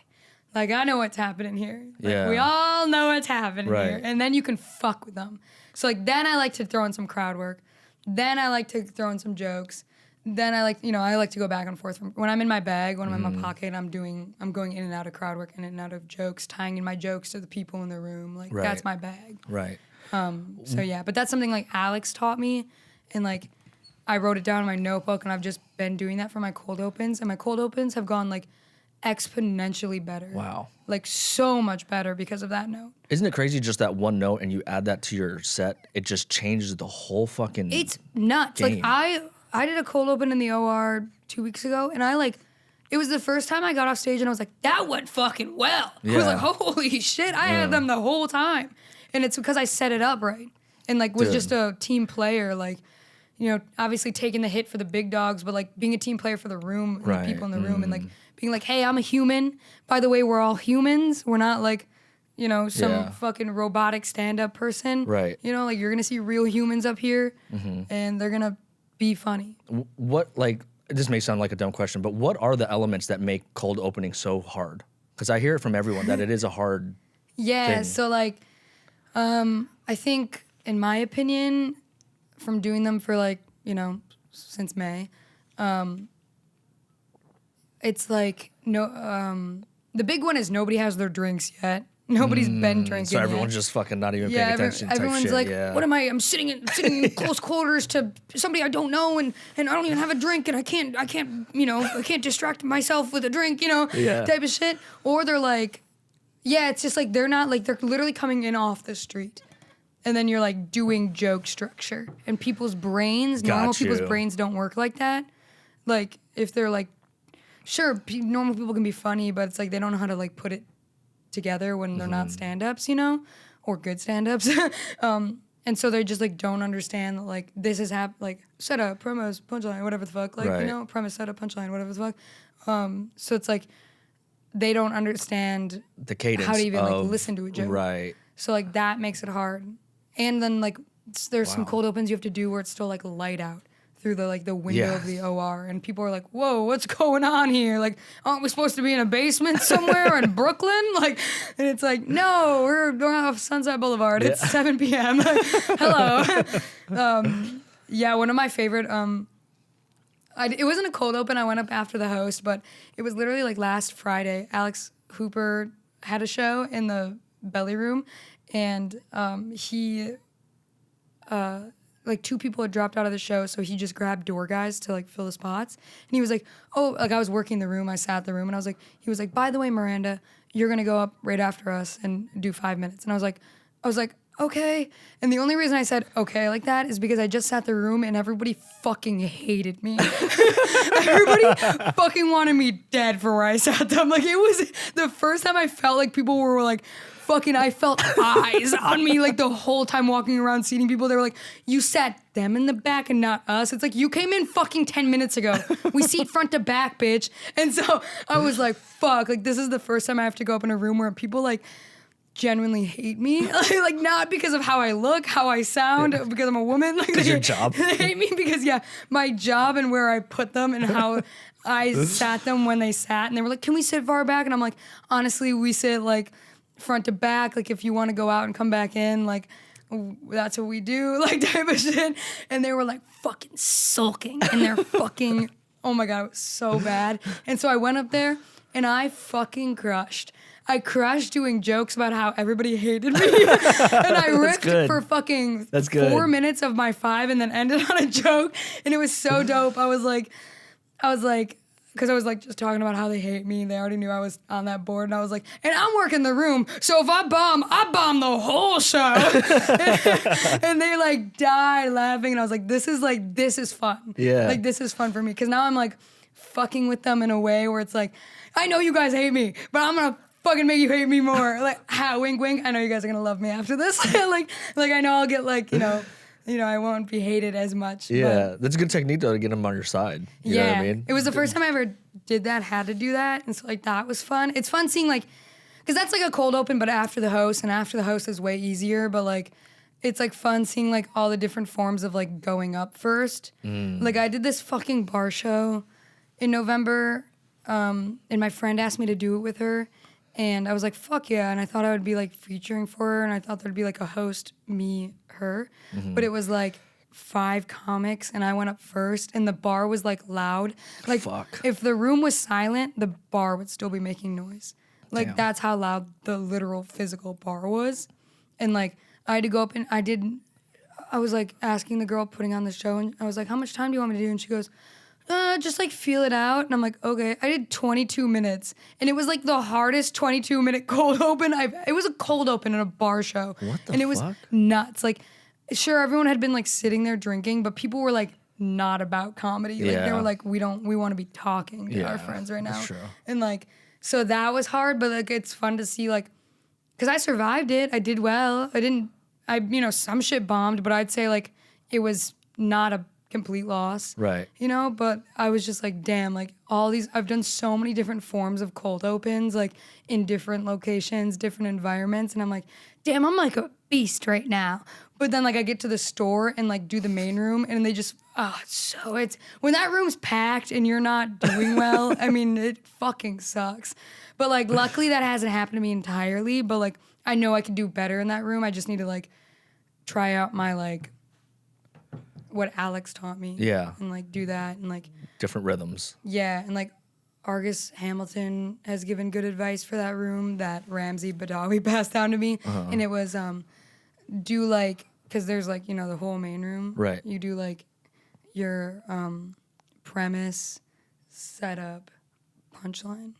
Like, I know what's happening here. Like, we all know what's happening here. And then you can fuck with them. So, like, then I like to throw in some crowd work. Then I like to throw in some jokes. Then I like to go back and forth. When I'm in my bag, when I'm in my pocket, I'm going in and out of crowd work, in and out of jokes, tying in my jokes to the people in the room. Like, that's my bag. Right. So, yeah. But that's something, like, Alex taught me. And, like, I wrote it down in my notebook, and I've just been doing that for my cold opens. And my cold opens have gone, like, exponentially better. Wow. Like so much better because of that note. Isn't it crazy just that one note and you add that to your set, it just changes the whole fucking It's nuts. game. Like I did a cold open in the OR 2 weeks ago and it was the first time I got off stage and I was like, that went fucking well. I was like, holy shit, I had them the whole time. And it's because I set it up right. And like was just a team player, like, you know, obviously taking the hit for the big dogs, but like being a team player for the room and the people in the room and like being like, hey, I'm a human. By the way, we're all humans. We're not like, you know, some fucking robotic stand-up person. Right. You know, like you're going to see real humans up here and they're going to be funny. What, like, this may sound like a dumb question, but what are the elements that make cold opening so hard? Because I hear it from everyone that it is a hard thing. So like, I think, in my opinion, from doing them for like, you know, since May, it's like the big one is nobody has their drinks yet. Nobody's been drinking. So everyone's yet. just fucking not even paying attention. Everyone's like, what am I? I'm sitting in close quarters to somebody I don't know, and I don't even have a drink, and I can't distract myself with a drink, type of shit. Or they're like, it's just like they're literally coming in off the street. And then you're like doing joke structure. And people's brains, normal people's brains don't work like that. Like if they're like, sure, normal people can be funny, but it's like they don't know how to like put it together when they're not stand-ups, or good stand-ups. And so they just like don't understand that like this is like setup, promos, punchline, whatever the fuck. Like, premise, setup, punchline, whatever the fuck. So it's like they don't understand the cadence how to even like listen to a joke. Right. So like that makes it hard. And then like there's some cold opens you have to do where it's still like light out through the window of the OR, and people are like, whoa, what's going on here? Like, aren't we supposed to be in a basement somewhere in Brooklyn? Like, and it's like, no, we're going off Sunset Boulevard. It's 7 p.m. Hello. One of my favorite, it wasn't a cold open. I went up after the host, but it was literally like last Friday. Alex Hooper had a show in the Belly Room, and he like two people had dropped out of the show, so he just grabbed door guys to like fill the spots. And he was like, oh, like I was working the room, I sat in the room, and he was like, by the way, Miranda, you're gonna go up right after us and do 5 minutes. And I was like, okay. And the only reason I said okay like that is because I just sat the room and everybody fucking hated me. Everybody fucking wanted me dead for where I sat them. Like, it was the first time I felt like people were like, fucking, I felt eyes on me like the whole time walking around seating people. They were like, you sat them in the back and not us. It's like, you came in fucking 10 minutes ago. We seat front to back, bitch. And so I was like, fuck, like this is the first time I have to go up in a room where people like genuinely hate me. Like not because of how I look, how I sound, because I'm a woman. Like your job. They hate me because my job and where I put them and how I sat them when they sat. And they were like, can we sit far back? And I'm like, honestly, we sit like front to back, like if you want to go out and come back in, like that's what we do, like type of shit. And they were like fucking sulking and they're fucking, oh my God, it was so bad. And so I went up there and I fucking crushed. I crushed doing jokes about how everybody hated me. And I ripped for fucking 4 minutes of my 5 and then ended on a joke. And it was so dope. I was like, because I was like just talking about how they hate me. They already knew I was on that board. And I was like, and I'm working the room. So if I bomb the whole show. And they like died laughing. And I was like, this is fun. Yeah. Like, this is fun for me. Because now I'm like fucking with them in a way where it's like, I know you guys hate me, but I'm going to fucking make you hate me more. Like, wink, wink. I know you guys are going to love me after this. like I know I'll get like, you know, I won't be hated as much. Yeah, but that's a good technique though to get them on your side. You know what I mean? It was the first time I ever did that, had to do that, and so like that was fun. It's fun seeing like, because that's like a cold open, but after the host, and after the host is way easier. But like, it's like fun seeing like all the different forms of like going up first. Like I did this fucking bar show in November, and my friend asked me to do it with her. And I was like, fuck yeah. And I thought I would be like featuring for her. And I thought there'd be like a host, me, her. But it was like 5 comics and I went up first and the bar was like loud. Like if the room was silent, the bar would still be making noise. Like that's how loud the literal physical bar was. And like I had to go up and I was like asking the girl putting on the show and I was like, how much time do you want me to do? And she goes, just like feel it out. And I'm like, okay. I did 22 minutes and it was like the hardest 22-minute cold open it was a cold open in a bar show. What the And it was nuts. Like, sure, everyone had been like sitting there drinking, but people were like not about comedy. Like they were like, we want to be talking to our friends right now. That's true. And like, so that was hard, but like it's fun to see like, cause I survived it. I did well. Some shit bombed, but I'd say like it was not a complete loss. Right. You know, but I was just like, damn, like I've done so many different forms of cold opens, like in different locations, different environments. And I'm like, damn, I'm like a beast right now. But then like I get to the store and like do the main room and they just, it's when that room's packed and you're not doing well, I mean, it fucking sucks. But like, luckily that hasn't happened to me entirely, but like, I know I could do better in that room. I just need to like try out my like, what Alex taught me. Yeah. And like do that and like. Different rhythms. Yeah. And like Argus Hamilton has given good advice for that room that Ramsey Badawi passed down to me. And it was do like, because there's like, you know, the whole main room. Right. You do like your premise, setup, punchline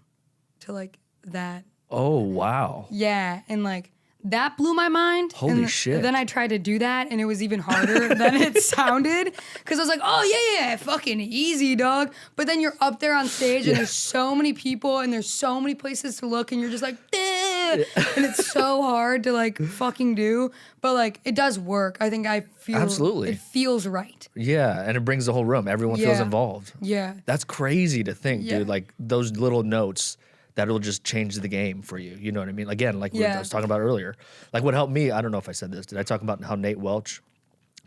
to like that. Oh, wow. Yeah. And like that blew my mind. Holy shit. Then I tried to do that and it was even harder than it sounded. Because I was like, oh, yeah, fucking easy, dog. But then you're up there on stage and there's so many people and there's so many places to look and you're just like, and it's so hard to like fucking do. But like it does work. I think I feel absolutely. It feels right. Yeah, and it brings the whole room. Everyone feels involved. Yeah. That's crazy to think, dude. Like those little notes that'll just change the game for you. You know what I mean? Again, like I was talking about earlier. Like what helped me, I don't know if I said this. Did I talk about how Nate Welch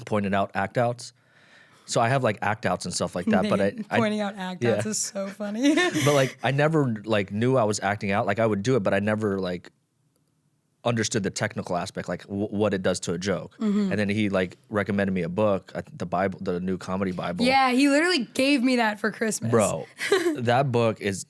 pointed out act outs? So I have like act outs and stuff like that. Nate, but pointing out act outs is so funny. But like I never like knew I was acting out. Like I would do it, but I never like understood the technical aspect, like what it does to a joke. And then he like recommended me a book, the Bible, the New Comedy Bible. Yeah, he literally gave me that for Christmas. Bro, that book it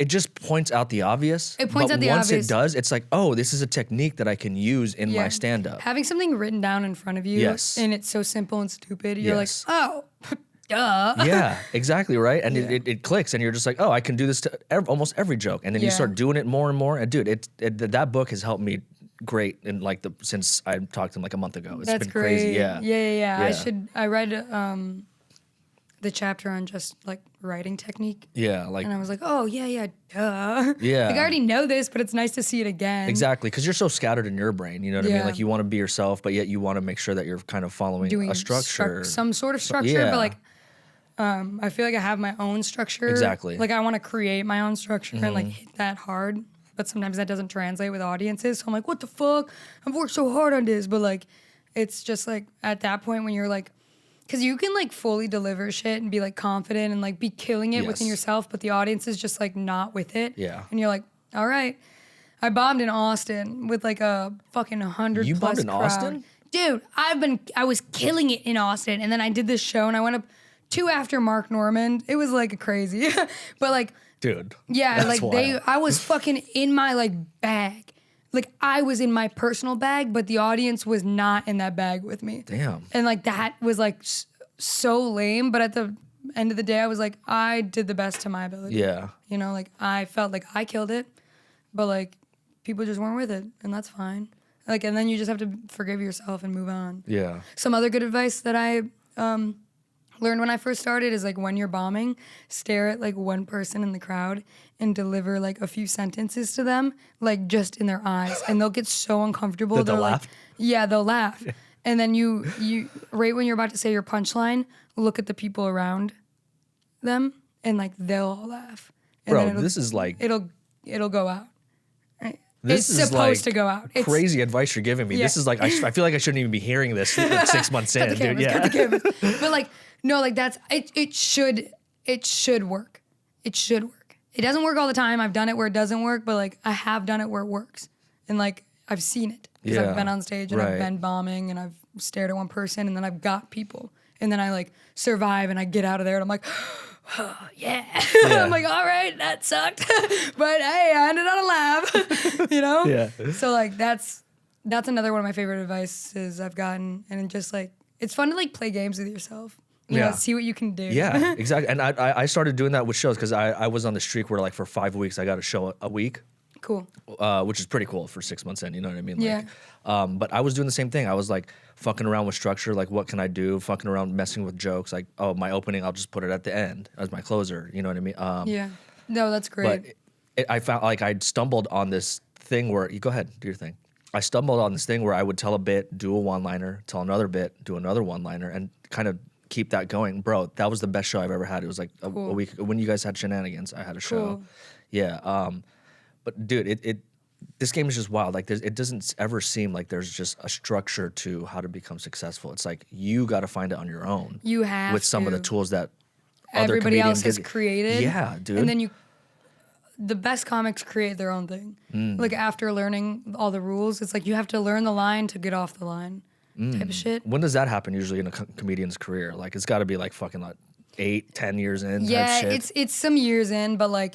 just points out the obvious. It points out the obvious. Once it does, it's like, oh, this is a technique that I can use in my stand-up. Having something written down in front of you, and it's so simple and stupid, you're like, oh, duh. Yeah, exactly, right? And it clicks, and you're just like, oh, I can do this to almost every joke. And then you start doing it more and more. And dude, that book has helped me great in like since I talked to him like a month ago. It's That's been great. crazy. Yeah. Yeah. I read the chapter on just like writing technique. Yeah, like, and I was like, oh yeah, duh. Yeah. Like I already know this, but it's nice to see it again. Exactly, because you're so scattered in your brain. You know what I mean? Like you want to be yourself, but yet you want to make sure that you're kind of following Doing a structure, some sort of structure. But like, I feel like I have my own structure. Exactly. Like I want to create my own structure and like hit that hard. But sometimes that doesn't translate with audiences. So I'm like, what the fuck? I've worked so hard on this. But like, it's just like at that point when you're like, because you can like fully deliver shit and be like confident and like be killing it within yourself, but the audience is just like not with it. Yeah. And you're like, all right. I bombed in Austin with like a fucking 100 You plus bombed in crowd. Austin? Dude, I was killing it in Austin, and then I did this show and I went up 2 after Mark Normand. It was like crazy. But like, dude. yeah, like wild. I was fucking in my like bag. Like I was in my personal bag, but the audience was not in that bag with me. Damn. And like that was like so lame. But at the end of the day, I was like, I did the best to my ability. Yeah. You know, like I felt like I killed it, but like people just weren't with it, and that's fine. Like, and then you just have to forgive yourself and move on. Yeah. Some other good advice that I learned when I first started is like when you're bombing, stare at like one person in the crowd and deliver like a few sentences to them, like just in their eyes, and they'll get so uncomfortable. They'll laugh? Like, yeah, they'll laugh. And then you right when you're about to say your punchline, look at the people around them, and like they'll all laugh. And bro, this is like it'll go out. Right? This it's is supposed like to go out. It's crazy advice you're giving me. Yeah. This is like I feel like I shouldn't even be hearing this like 6 months in, dude. Yeah. Cut the cameras. But like no, like that's it. It should work. It should work. It doesn't work all the time. I've done it where it doesn't work, but like I have done it where it works, and like I've seen it because I've been on stage and I've been bombing and I've stared at one person and then I've got people and then I like survive and I get out of there and I'm like, oh, yeah. I'm like, all right, that sucked, but hey, I ended on a laugh, you know? Yeah. So like that's another one of my favorite advices I've gotten, and just like it's fun to like play games with yourself. You know, see what you can do. Yeah, exactly. And I started doing that with shows because I was on the streak where like for 5 weeks I got a show a week. Cool. Which is pretty cool for 6 months in, you know what I mean? Yeah. Like, but I was doing the same thing. I was like fucking around with structure, like what can I do? Fucking around, messing with jokes. Like, oh, my opening, I'll just put it at the end as my closer. You know what I mean? Yeah. No, that's great. But I found like I'd stumbled on this thing where you go ahead, do your thing. I stumbled on this thing where I would tell a bit, do a one-liner, tell another bit, do another one-liner, and kind of keep that going. Bro, that was the best show I've ever had. It was like a week when you guys had Shenanigans. I had a show. Yeah. But dude, this game is just wild. Like it doesn't ever seem like there's just a structure to how to become successful. It's like you got to find it on your own. You have with some of the tools that everybody else has created. Yeah, dude. And then the best comics create their own thing. Like after learning all the rules, it's like you have to learn the line to get off the line type of shit. When does that happen usually in a comedian's career? Like it's got to be like fucking like 8-10 years in. Yeah, type shit. it's some years in, but like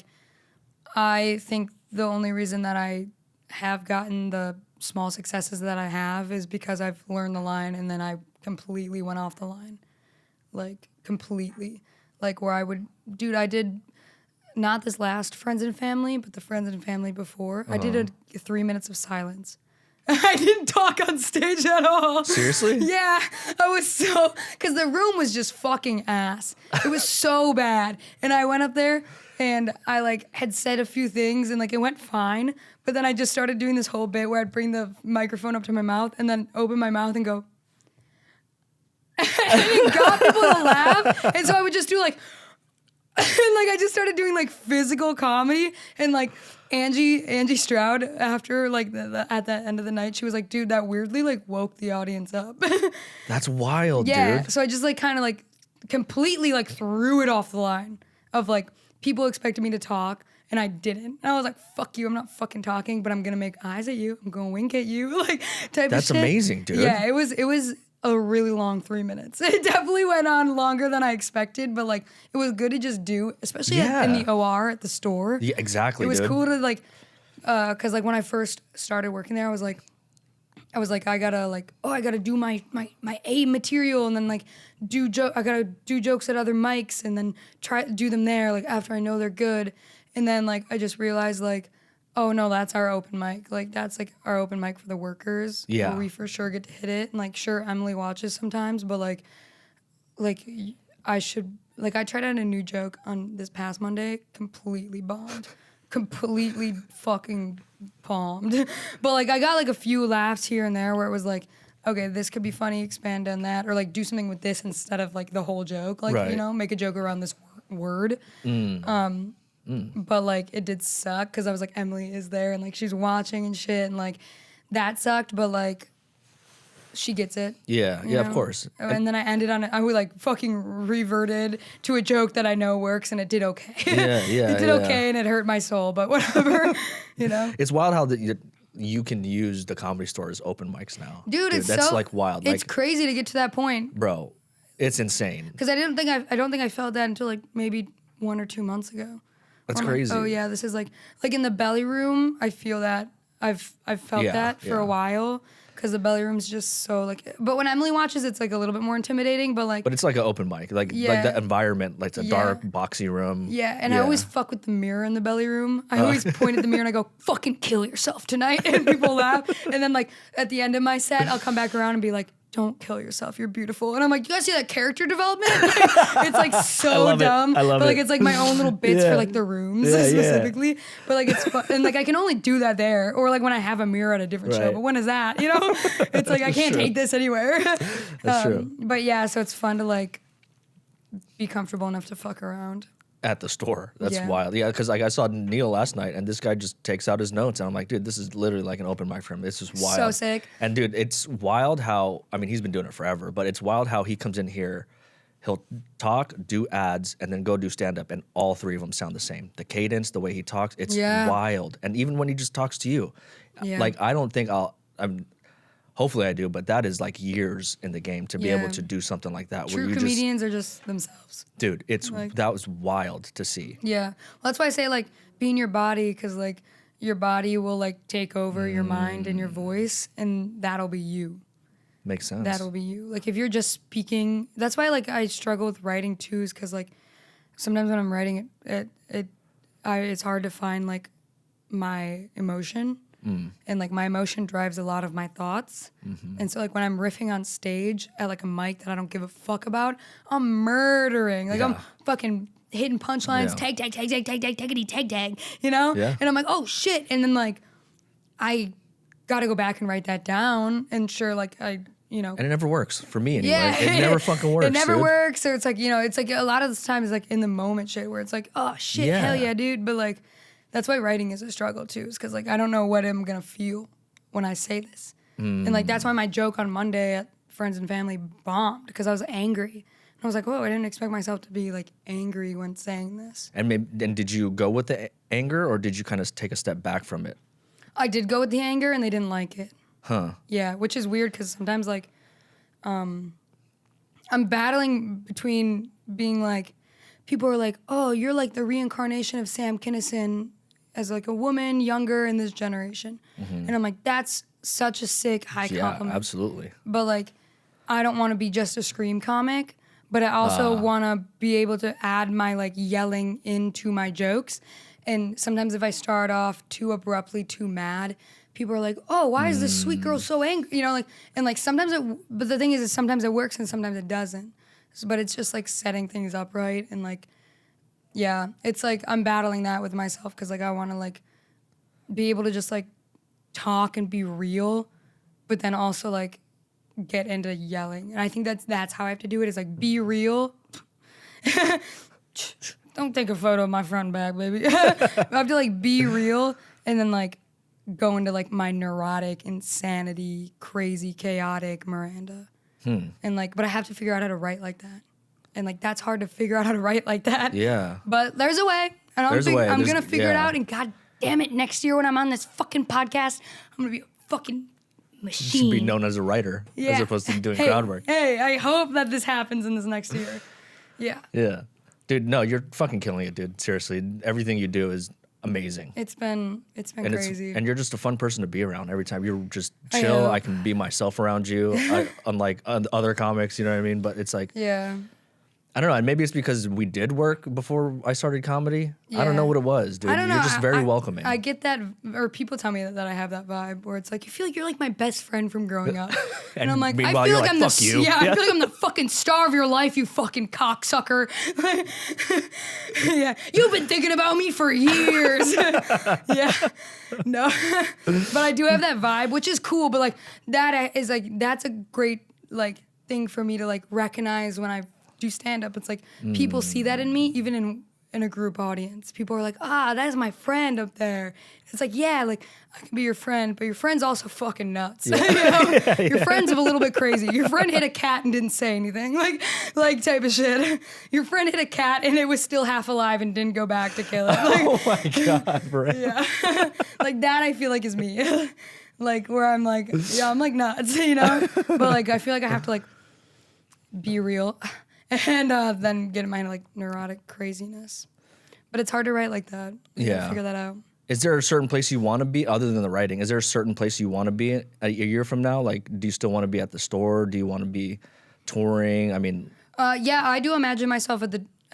I think the only reason that I have gotten the small successes that I have is because I've learned the line and then I completely went off the line. Like completely. Like where I did not this last Friends and Family, but the Friends and Family before. I did a 3 minutes of silence. I didn't talk on stage at all. Seriously? Yeah. I was because the room was just fucking ass. It was so bad. And I went up there and I like had said a few things and like it went fine. But then I just started doing this whole bit where I'd bring the microphone up to my mouth and then open my mouth and go. And it got people to laugh. And so I would just do like, and like I just started doing like physical comedy, and like Angie Stroud after like at the end of the night, she was like, dude, that weirdly like woke the audience up. That's wild, yeah, dude. so I just like kind of like completely like threw it off the line of like people expected me to talk and I didn't. And I was like, fuck you, I'm not fucking talking, but I'm gonna make eyes at you, I'm gonna wink at you, like type That's of shit. amazing, dude. Yeah, it was a really long 3 minutes. It definitely went on longer than I expected, but like it was good to just do, especially in the OR at the store. Yeah, exactly. It was dude. cool to like, cause like when I first started working there, I was like, I gotta do my A material and then like I gotta do jokes at other mics and then try to do them there like after I know they're good, and then like I just realized like Oh no, that's our open mic. Like that's like our open mic for the workers. Yeah. Where we for sure get to hit it. And like sure Emily watches sometimes, but like I tried out a new joke on this past Monday, completely bombed. Completely fucking bombed. But like I got like a few laughs here and there where it was like, okay, this could be funny, expand on that, or like do something with this instead of like the whole joke. Like, right. you know, make a joke around this word. But like it did suck because I was like, Emily is there and like she's watching and shit and like that sucked, but like she gets it. Yeah, yeah, of course. And then I ended on it. I like fucking reverted to a joke that I know works and it did okay. Yeah, it did okay and it hurt my soul, but whatever, you know? It's wild how you can use the Comedy Store as open mics now. Dude, it's that's so, like wild. It's like, crazy to get to that point. Bro, it's insane. Because I don't think I felt that until like maybe 1 or 2 months ago. That's crazy. Like, oh yeah, this is like in the belly room, I feel that. I've felt that for a while. Because the belly room's just so like, but when Emily watches, it's like a little bit more intimidating. But it's like an open mic, like the environment, like it's a dark, boxy room. Yeah, and I always fuck with the mirror in the belly room. I always point at the mirror and I go, "Fucking kill yourself tonight," and people laugh. And then like at the end of my set, I'll come back around and be like, "Don't kill yourself, you're beautiful." And I'm like, "You guys see that character development?" It's like so dumb. I love but like it. it's like my own little bits for like the rooms specifically. But like it's fun. And like I can only do that there, or like when I have a mirror at a different show. But when is that? You know, it's like I can't take this anywhere. That's true. But yeah, so it's fun to like be comfortable enough to fuck around. At the store. That's wild. Yeah, because like I saw Neil last night and this guy just takes out his notes and I'm like, dude, this is literally like an open mic for him. This is wild. So sick. And dude, it's wild how, I mean, he's been doing it forever, but it's wild how he comes in here, he'll talk, do ads, and then go do stand-up, and all three of them sound the same. The cadence, the way he talks, it's wild. And even when he just talks to you, like I don't think hopefully I do, but that is like years in the game to be able to do something like that. True comedians are just themselves. Dude, that was wild to see. Yeah. Well, that's why I say like be in your body, because like your body will like take over your mind and your voice, and that'll be you. Makes sense. That'll be you. Like if you're just speaking, that's why like I struggle with writing too, is because like sometimes when I'm writing it's hard to find like my emotion. And like my emotion drives a lot of my thoughts. And so like when I'm riffing on stage at like a mic that I don't give a fuck about, I'm murdering. Like I'm fucking hitting punchlines, tag, you know? Yeah. And I'm like, oh shit. And then like I gotta go back and write that down. And sure, like you know. And it never works for me anyway. Yeah. It never fucking works. It never works. Or it's like, you know, it's like a lot of the times like in the moment shit where it's like, oh shit, hell yeah, dude. But like, that's why writing is a struggle too, is because like I don't know what I'm gonna feel when I say this, and like that's why my joke on Monday at Friends and Family bombed, because I was angry. And I was like, whoa, I didn't expect myself to be like angry when saying this. And did you go with the anger, or did you kind of take a step back from it? I did go with the anger, and they didn't like it. Huh? Yeah, which is weird because sometimes like, I'm battling between being like, people are like, oh, you're like the reincarnation of Sam Kinison as like a woman younger in this generation. And I'm like, that's such a sick high compliment. Yeah, absolutely. But like, I don't want to be just a scream comic, but I also want to be able to add my like yelling into my jokes. And sometimes if I start off too abruptly, too mad, people are like, oh, why is this sweet girl so angry? You know, like, and like sometimes but the thing is sometimes it works and sometimes it doesn't. But it's just like setting things up right, and like, yeah, it's like I'm battling that with myself, because like I want to like be able to just like talk and be real, but then also like get into yelling. And I think that's how I have to do it, is like be real. Don't take a photo of my front and back, baby. I have to like be real, and then like go into like my neurotic, insanity, crazy, chaotic Miranda. And like, but I have to figure out how to write like that. And like, that's hard to figure out how to write like that. Yeah. But there's a way. And I'm going to figure it out. And God damn it, next year when I'm on this fucking podcast, I'm going to be a fucking machine. You should be known as a writer as opposed to doing crowd work. Hey, I hope that this happens in this next year. Yeah. Yeah. Dude, no, you're fucking killing it, dude. Seriously. Everything you do is amazing. It's been crazy. And you're just a fun person to be around every time. You're just chill. I can be myself around you. Unlike other comics, you know what I mean? But it's like, yeah, I don't know. And maybe it's because we did work before I started comedy. Yeah. I don't know what it was, dude. I don't know. You're just very welcoming. I get that, or people tell me that I have that vibe where it's like, you feel like you're like my best friend from growing up. And I'm like, I feel like I'm fuck you. Yeah, I feel like I'm the fucking star of your life, you fucking cocksucker. Yeah, you've been thinking about me for years. Yeah, no. But I do have that vibe, which is cool. But like, that is like, that's a great like thing for me to like recognize when I do stand up. It's like people see that in me, even in a group audience. People are like, that is my friend up there. It's like, yeah, like I can be your friend, but your friend's also fucking nuts. Yeah. You know? Your friend's a little bit crazy. Your friend hit a cat and didn't say anything, like type of shit. Your friend hit a cat and it was still half alive and didn't go back to kill it. Like, oh my God, bro. Yeah, like that I feel like is me. Like where I'm like, yeah, I'm like nuts, you know. But like I feel like I have to like be real. And then get in my like neurotic craziness. But it's hard to write like that. You gotta figure that out. Is there a certain place you want to be other than the writing? Is there a certain place you want to be a year from now? Like, do you still want to be at the store? Do you want to be touring? I mean... yeah, I do imagine myself at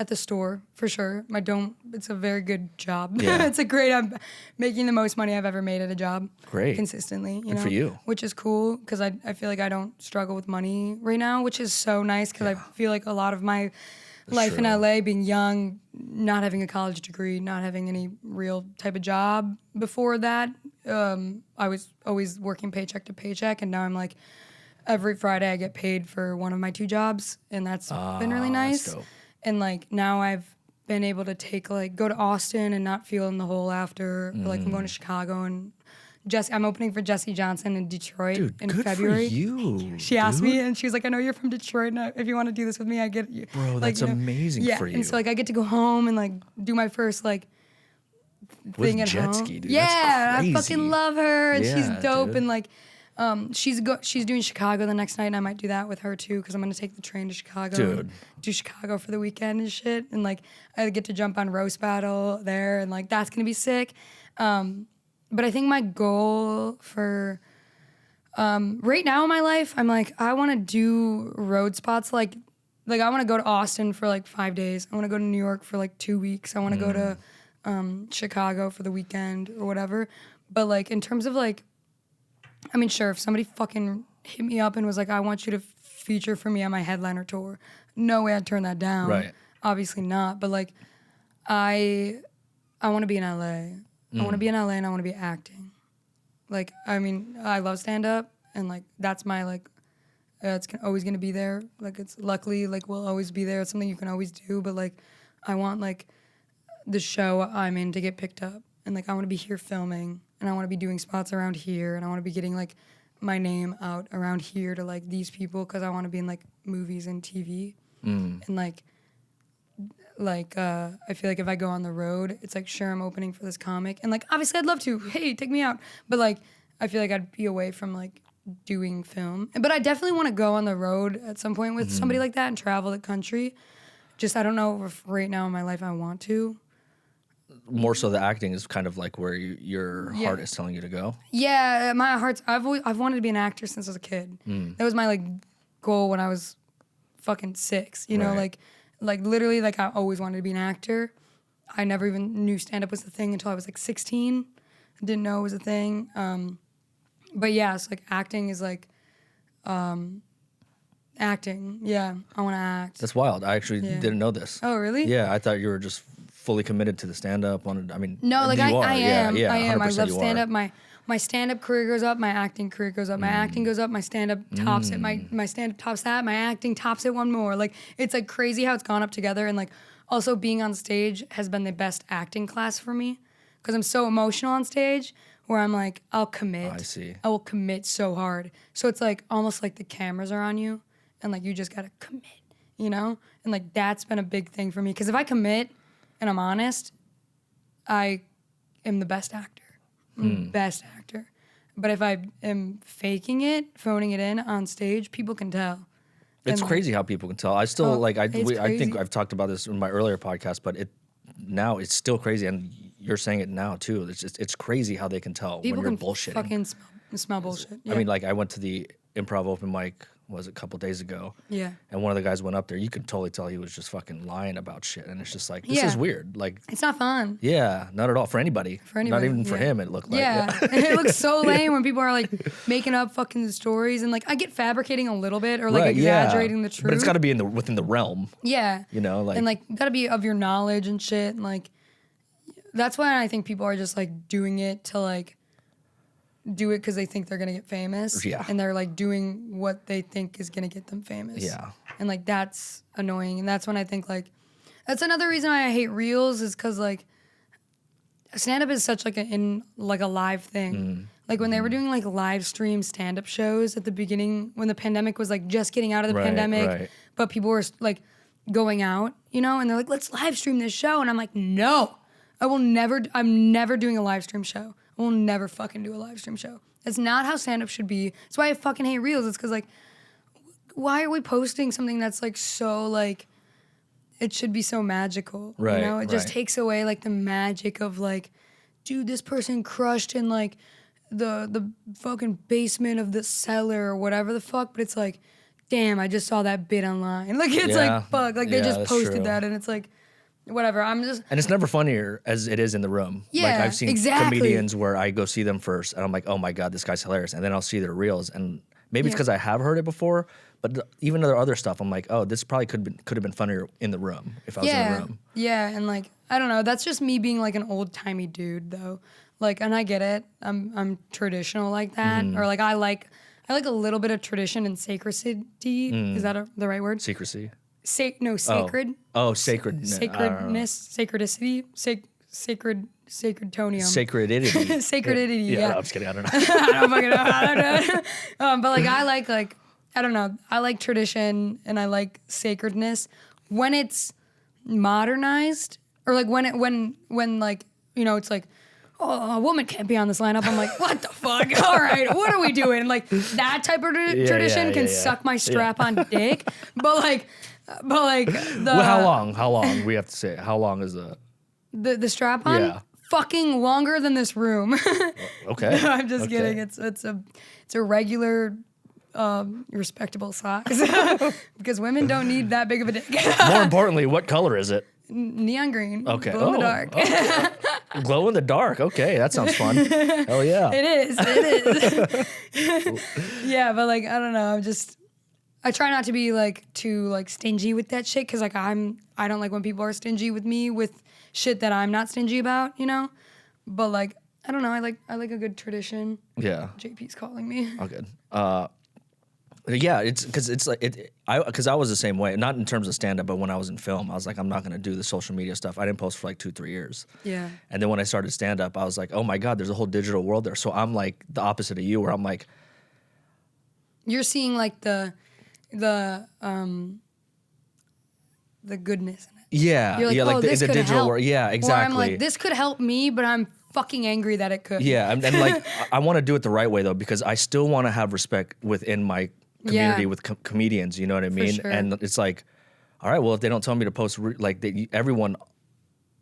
the store, for sure. It's a very good job. Yeah. It's a great, I'm making the most money I've ever made at a job. Great. Consistently, Good for you. Which is cool, because I feel like I don't struggle with money right now, which is so nice, because I feel like a lot of my life in LA, being young, not having a college degree, not having any real type of job before that, I was always working paycheck to paycheck, and now I'm like, every Friday I get paid for one of my 2 jobs, and that's been really nice. That's dope. And like now I've been able to go to Austin and not feel in the hole after. Or like I'm going to Chicago, and I'm opening for Jesse Johnson in Detroit in February. For you. She asked me, and she was like, "I know you're from Detroit, and if you want to do this with me, I get you." Bro, that's amazing for you. And so like I get to go home and like do my first like thing at home. Jet ski, dude. Yeah, I fucking love her, and she's dope, dude. and like. She's doing Chicago the next night, and I might do that with her too, because I'm gonna take the train to Chicago, dude. Do Chicago for the weekend and shit, and like I get to jump on Roast Battle there, and like that's gonna be sick. But I think my goal for right now in my life, I'm like I want to do road spots, like I want to go to Austin for like 5 days. I want to go to New York for like 2 weeks. I want to go to Chicago for the weekend or whatever. But like in terms of like. I mean, sure, if somebody fucking hit me up and was like, I want you to feature for me on my headliner tour, no way I'd turn that down. Right. Obviously not. But like, I want to be in LA. I want to be in LA, and I want to be acting. Like, I mean, I love stand-up, and like, that's my like, it's always going to be there. Like, it's luckily, like, will always be there. It's something you can always do. But like, I want like the show I'm in to get picked up. And like, I want to be here filming. And I want to be doing spots around here, and I want to be getting like my name out around here to like these people, because I want to be in like movies and TV. And like I feel like if I go on the road, it's like, sure, I'm opening for this comic, and like obviously I'd love to, hey, take me out, but like I feel like I'd be away from like doing film. But I definitely want to go on the road at some point with somebody like that and travel the country. Just I don't know if right now in my life I want to. More so the acting is kind of like where your heart is telling you to go. Yeah, my heart's. I've wanted to be an actor since I was a kid. That was my like goal when I was fucking 6. You know, like literally, like I always wanted to be an actor. I never even knew stand up was a thing until I was like 16. I didn't know it was a thing. But yeah, it's like acting is like acting. Yeah, I want to act. That's wild. I actually didn't know this. Oh, really? Yeah, I thought you were just fully committed to the stand-up. I mean, no, like I am. Yeah, I am. I love stand-up. Are. My stand-up career goes up. My acting career goes up. My acting goes up. My stand-up tops it. My stand-up tops that. My acting tops it one more. Like, it's like crazy how it's gone up together. And like, also being on stage has been the best acting class for me, because I'm so emotional on stage, where I'm like, I'll commit. I see. I will commit so hard. So it's like almost like the cameras are on you, and like you just gotta commit, you know? And like that's been a big thing for me, because if I commit and I'm honest, I am the best actor. Best actor. But if I am faking it, phoning it in on stage, people can tell. It's crazy how people can tell. I still I think I've talked about this in my earlier podcast, but now it's still crazy, and you're saying it now too. It's crazy how they can tell people when you're can bullshitting. Fucking smell bullshit. Yeah. I mean, like I went to the improv open mic, was it, a couple days ago. Yeah. And one of the guys went up there. You could totally tell he was just fucking lying about shit. And it's just like, this is weird. Like, it's not fun. Yeah, not at all. For anybody. Not even for him, it looked like. Yeah. It looks so lame when people are like making up fucking stories. And like, I get fabricating a little bit or like exaggerating the truth. But it's got to be within the realm. Yeah. You know, like. And like, got to be of your knowledge and shit. And like, that's why I think people are just like doing it to like, do it because they think they're gonna get famous. Yeah. And they're like doing what they think is gonna get them famous. Yeah. And like that's annoying. And that's when I think like that's another reason why I hate reels is because like stand-up is such like a live thing. Like when they were doing like live stream stand-up shows at the beginning when the pandemic was like just getting out of the pandemic, but people were like going out, you know, and they're like, let's live stream this show. And I'm like, no, I'm never doing a live stream show. I will never fucking do a live stream show. That's not how stand-up should be. That's why I fucking hate reels. It's because, like, why are we posting something that's, like, so, like, it should be so magical, you know? It just takes away, like, the magic of, like, dude, this person crushed in, like, the fucking basement of the cellar or whatever the fuck. But it's like, damn, I just saw that bit online. Like, it's like, fuck. Like, they just posted that, and it's like, whatever, and it's never funnier as it is in the room. Yeah, like I've seen comedians where I go see them first and I'm like, oh my God, this guy's hilarious. And then I'll see their reels and maybe it's because I have heard it before, but even their other stuff, I'm like, oh, this probably could have been funnier in the room if I was in the room. Yeah, and like, I don't know, that's just me being like an old timey dude though. Like, and I get it, I'm traditional like that. Or like I like a little bit of tradition and sacredity. Is that the right word? Secrecy. Sacred. Oh, sacred. Sacredness, sacredicity, sacred tonium. Sacredity. Sacredity, yeah. No, I'm just kidding, I don't know. I don't fucking know. But like, I like, I don't know, I like tradition and I like sacredness when it's modernized or like when like, you know, it's like, oh, a woman can't be on this lineup. I'm like, what the fuck? All right, what are we doing? And like that type of tradition can suck my strap on dick. But like well, how long? We have to say, how long is the strap on? Yeah. Fucking longer than this room. Okay. No, I'm just kidding. It's a regular respectable size. Because women don't need that big of a dick. More importantly, what color is it? Neon green. Okay. Glow in the dark. Glow in the dark. Okay, that sounds fun. Hell yeah. It is. Yeah, but like, I don't know. I try not to be like too like stingy with that shit because like I don't like when people are stingy with me with shit that I'm not stingy about, you know. But like, I don't know. I like a good tradition. Yeah. JP's calling me. Oh, good. Yeah, it's because I was the same way, not in terms of stand-up, but when I was in film, I was like, I'm not going to do the social media stuff. I didn't post for like 2-3 years. Yeah. And then when I started stand-up, I was like, oh my God, there's a whole digital world there. So I'm like the opposite of you, where I'm like, you're seeing like the goodness in it. Yeah, you're like, yeah, like the digital help. world. Yeah, exactly. Or I'm like, this could help me, but I'm fucking angry that it could. Yeah, and like I want to do it the right way though, because I still want to have respect within my community with comedians. You know what I mean? Sure. And it's like, all right, well, if they don't tell me to post, everyone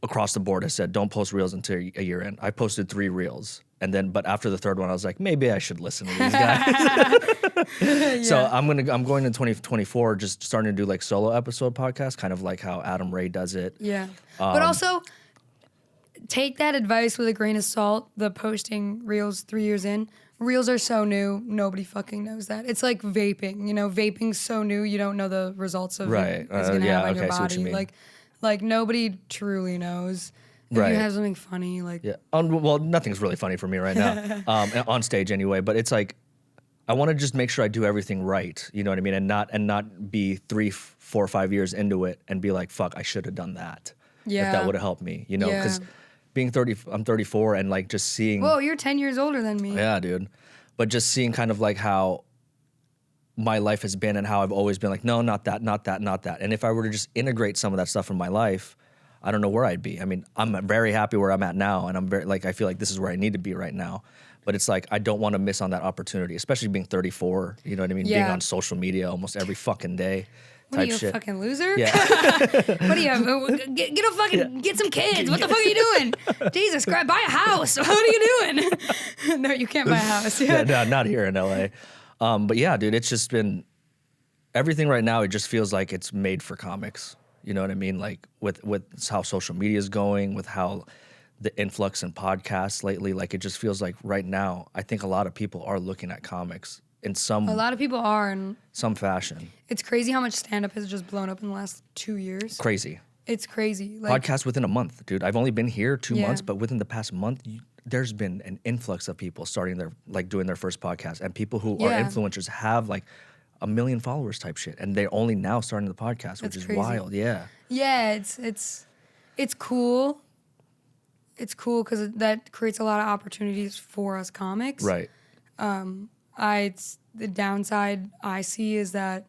across the board has said don't post reels until a year in. I posted 3 reels, but after the 3rd one, I was like, maybe I should listen to these guys. Yeah. So I'm going in 2024, just starting to do like solo episode podcasts, kind of like how Adam Ray does it. Yeah, but also take that advice with a grain of salt. The posting reels 3 years in. Reels are so new, nobody fucking knows that. It's like vaping, you know, vaping's so new, you don't know the results of it it's gonna have on your body. Like nobody truly knows. If you have something funny, like well, nothing's really funny for me right now, on stage anyway. But it's like I want to just make sure I do everything right. You know what I mean, and not be 3, 4, 5 years into it and be like, fuck, I should have done that. Yeah, if that would have helped me, you know, because. Being 30, I'm 34, and like just seeing. Whoa, you're 10 years older than me. Yeah, dude. But just seeing kind of like how my life has been and how I've always been like, no, not that, not that, not that. And if I were to just integrate some of that stuff in my life, I don't know where I'd be. I mean, I'm very happy where I'm at now, and I'm very like I feel like this is where I need to be right now. But it's like I don't want to miss on that opportunity, especially being 34. You know what I mean? Yeah. Being on social media almost every fucking day. What are you, a fucking loser? Yeah. What are you? Get some kids. What the fuck are you doing? Jesus Christ, buy a house. What are you doing? No, you can't buy a house. Yeah. No, not here in LA. But yeah, dude, it's just been everything right now. It just feels like it's made for comics. You know what I mean? Like with how social media is going, with how the influx in podcasts lately, like it just feels like right now, I think a lot of people are looking at comics in A lot of people are, and some fashion. it's crazy how much stand-up has just blown up in the last 2 years. Crazy. It's crazy. Like, Podcasts within a month, dude. I've only been here 2 months, but within the past month, there's been an influx of people starting doing their first podcast, and people who are influencers have like 1 million followers type shit, and they're only now starting the podcast, which is crazy. Wild. Yeah. Yeah, it's cool. It's cool because that creates a lot of opportunities for us comics. Right. The downside I see is that,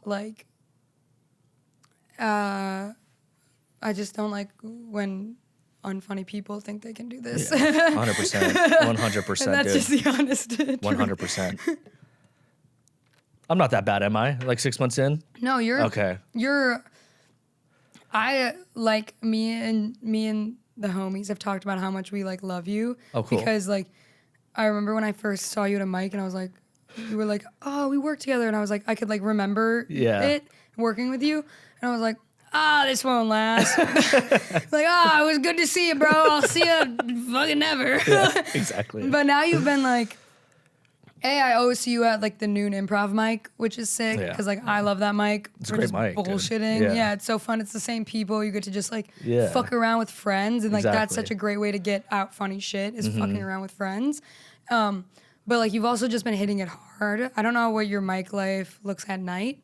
like, I just don't like when unfunny people think they can do this. 100%. 100%, and that's dude. just the honest truth. 100%. I'm not that bad, am I? Like 6 months in? No, you're... Okay. Like, me and the homies have talked about how much we, like, love you. Oh, cool. Because, like, I remember when I first saw you at a mic and I was like, you were like, oh, we worked together. And I was like, I could, like, remember it working with you. And I was like, this won't last. Like, it was good to see you, bro. I'll see you fucking never. Yeah, exactly. But now you've been like, I always see you at like the noon improv mic, which is sick because like I love that mic. It's a great mic. Bullshitting. Yeah, it's so fun. It's the same people. You get to just like fuck around with friends, and like that's such a great way to get out funny shit is fucking around with friends. But like you've also just been hitting it hard. I don't know what your mic life looks at night.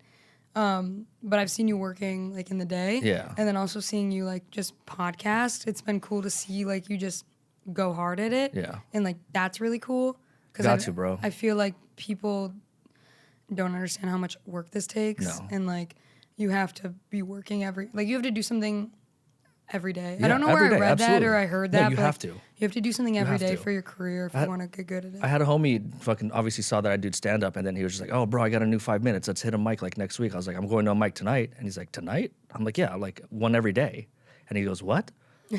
But I've seen you working like in the day. Yeah. And then also seeing you like just podcast. It's been cool to see like you just go hard at it. Yeah. And like that's really cool. Got to, bro. I feel like people don't understand how much work this takes. No. And like you have to be working you have to do something every day. Yeah, I don't know where I read absolutely. that or I heard that. No, you but have to. You have to do something every day for your career if you want to get good at it. I had a homie fucking obviously saw that I did stand up, and then he was just like, oh, bro, I got a new 5 minutes. Let's hit a mic like next week. I was like, I'm going to a mic tonight. And he's like, tonight? I'm like, yeah, like one every day. And he goes, what?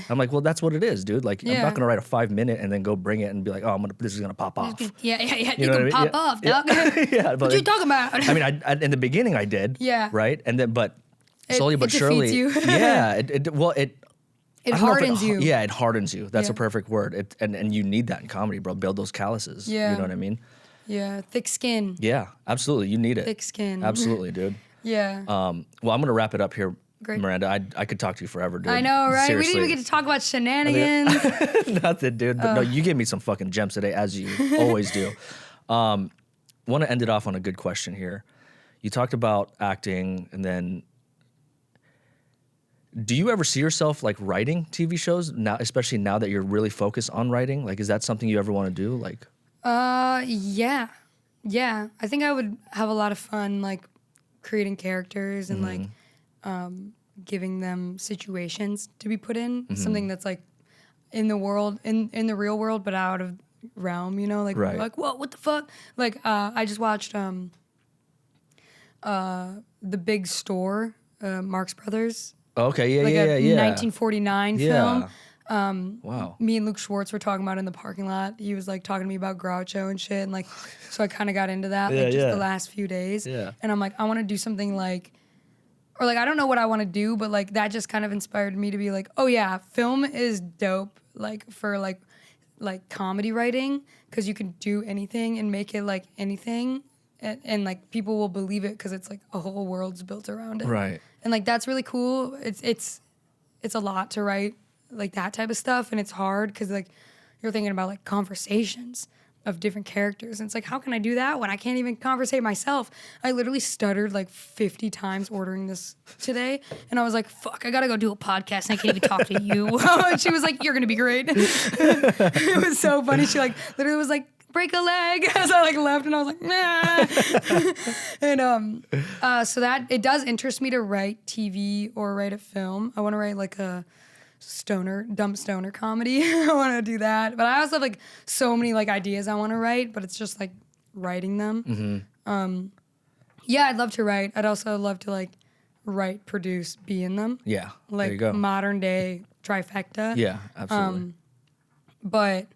I'm like, well, that's what it is, dude. Like, I'm not gonna write a 5 minute and then go bring it and be like, oh, this is gonna pop off. Yeah. You can pop off, dog. Yeah, but what you talking about? I mean, I in the beginning I did. Yeah. Right, and then but slowly but surely, you. yeah. It hardens you. Yeah, it hardens you. That's a perfect word. And you need that in comedy, bro. Build those calluses. Yeah. You know what I mean? Yeah, thick skin. Yeah, absolutely. You need it. Thick skin. Absolutely, dude. Yeah. Well, I'm gonna wrap it up here. Great. Miranda, I could talk to you forever, dude. I know, right? Seriously. We didn't even get to talk about shenanigans. Nothing, dude. But no, you gave me some fucking gems today, as you always do. Want to end it off on a good question here. You talked about acting, and then do you ever see yourself like writing TV shows now, especially now that you're really focused on writing? Like, is that something you ever want to do? Like, yeah. I think I would have a lot of fun, like creating characters and like giving them situations to be put in, something that's like in the world, in the real world, but out of realm, you know, like like what the fuck? Like I just watched The Big Store, Marx Brothers. Okay, yeah, like yeah, a yeah. 1949 film. Wow. Me and Luke Schwartz were talking about it in the parking lot. He was like talking to me about Groucho and shit, and like, so I kind of got into that like just the last few days. Yeah. And I'm like, I want to do something like, or like I don't know what I want to do, but like that just kind of inspired me to be like, oh yeah, film is dope. Like for like comedy writing, because you can do anything and make it like anything, and like people will believe it because it's like a whole world's built around it. Right. And like that's really cool. It's a lot to write like that type of stuff, and it's hard because like you're thinking about like conversations of different characters, and it's like, how can I do that when I can't even conversate myself? I literally stuttered like 50 times ordering this today, and I was like, fuck, I gotta go do a podcast and I can't even talk to you. And she was like, you're gonna be great. It was so funny. She like literally was like, break a leg, as I like left, and I was like, nah. And so that it does interest me to write TV or write a film. I want to write like a dumb stoner comedy. I want to do that, but I also have like so many like ideas I want to write, but it's just like writing them. Yeah, I'd love to write. I'd also love to like write, produce, be in them. Yeah, like there you go. Modern day trifecta. Yeah, absolutely. But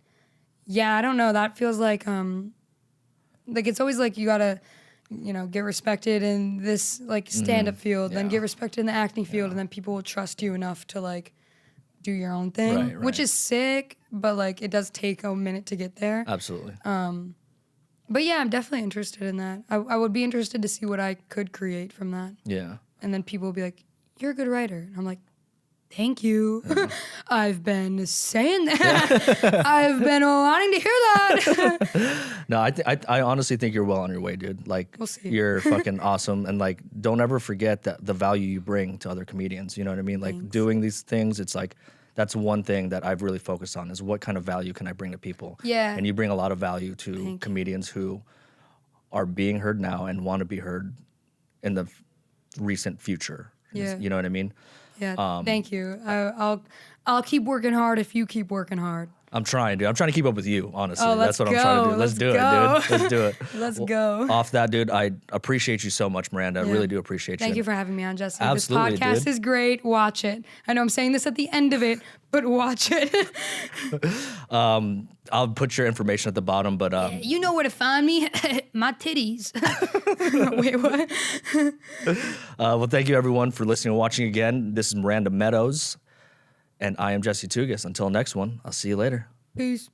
yeah, I don't know. That feels like like it's always like you gotta, get respected in this like stand-up field, then get respected in the acting field, and then people will trust you enough to like do your own thing, which is sick, but like it does take a minute to get there. Absolutely. But yeah, I'm definitely interested in that. I would be interested to see what I could create from that. Yeah. And then people will be like, "You're a good writer," and I'm like, "Thank you. I've been saying that. I've been wanting to hear that." No, I honestly think you're well on your way, dude. Like, we'll see. You're fucking awesome, and like, don't ever forget that the value you bring to other comedians. You know what I mean? Like, doing these things, it's like that's one thing that I've really focused on is what kind of value can I bring to people? Yeah. And you bring a lot of value to comedians who are being heard now and want to be heard in the recent future. Yeah. You know what I mean? Yeah. Thank you. I'll keep working hard if you keep working hard. I'm trying, dude. I'm trying to keep up with you, honestly. Oh, That's what I'm trying to do. Let's do it, dude. Let's do it. Let's go. Off that, dude, I appreciate you so much, Miranda. I really do appreciate you. Thank you for having me on, Jesse. Absolutely, this podcast is great. Watch it. I know I'm saying this at the end of it, but watch it. I'll put your information at the bottom, but you know where to find me. My titties. Wait, what? Well, thank you everyone for listening and watching again. This is Miranda Meadows, and I am Jesse Tugas. Until next one, I'll see you later. Peace.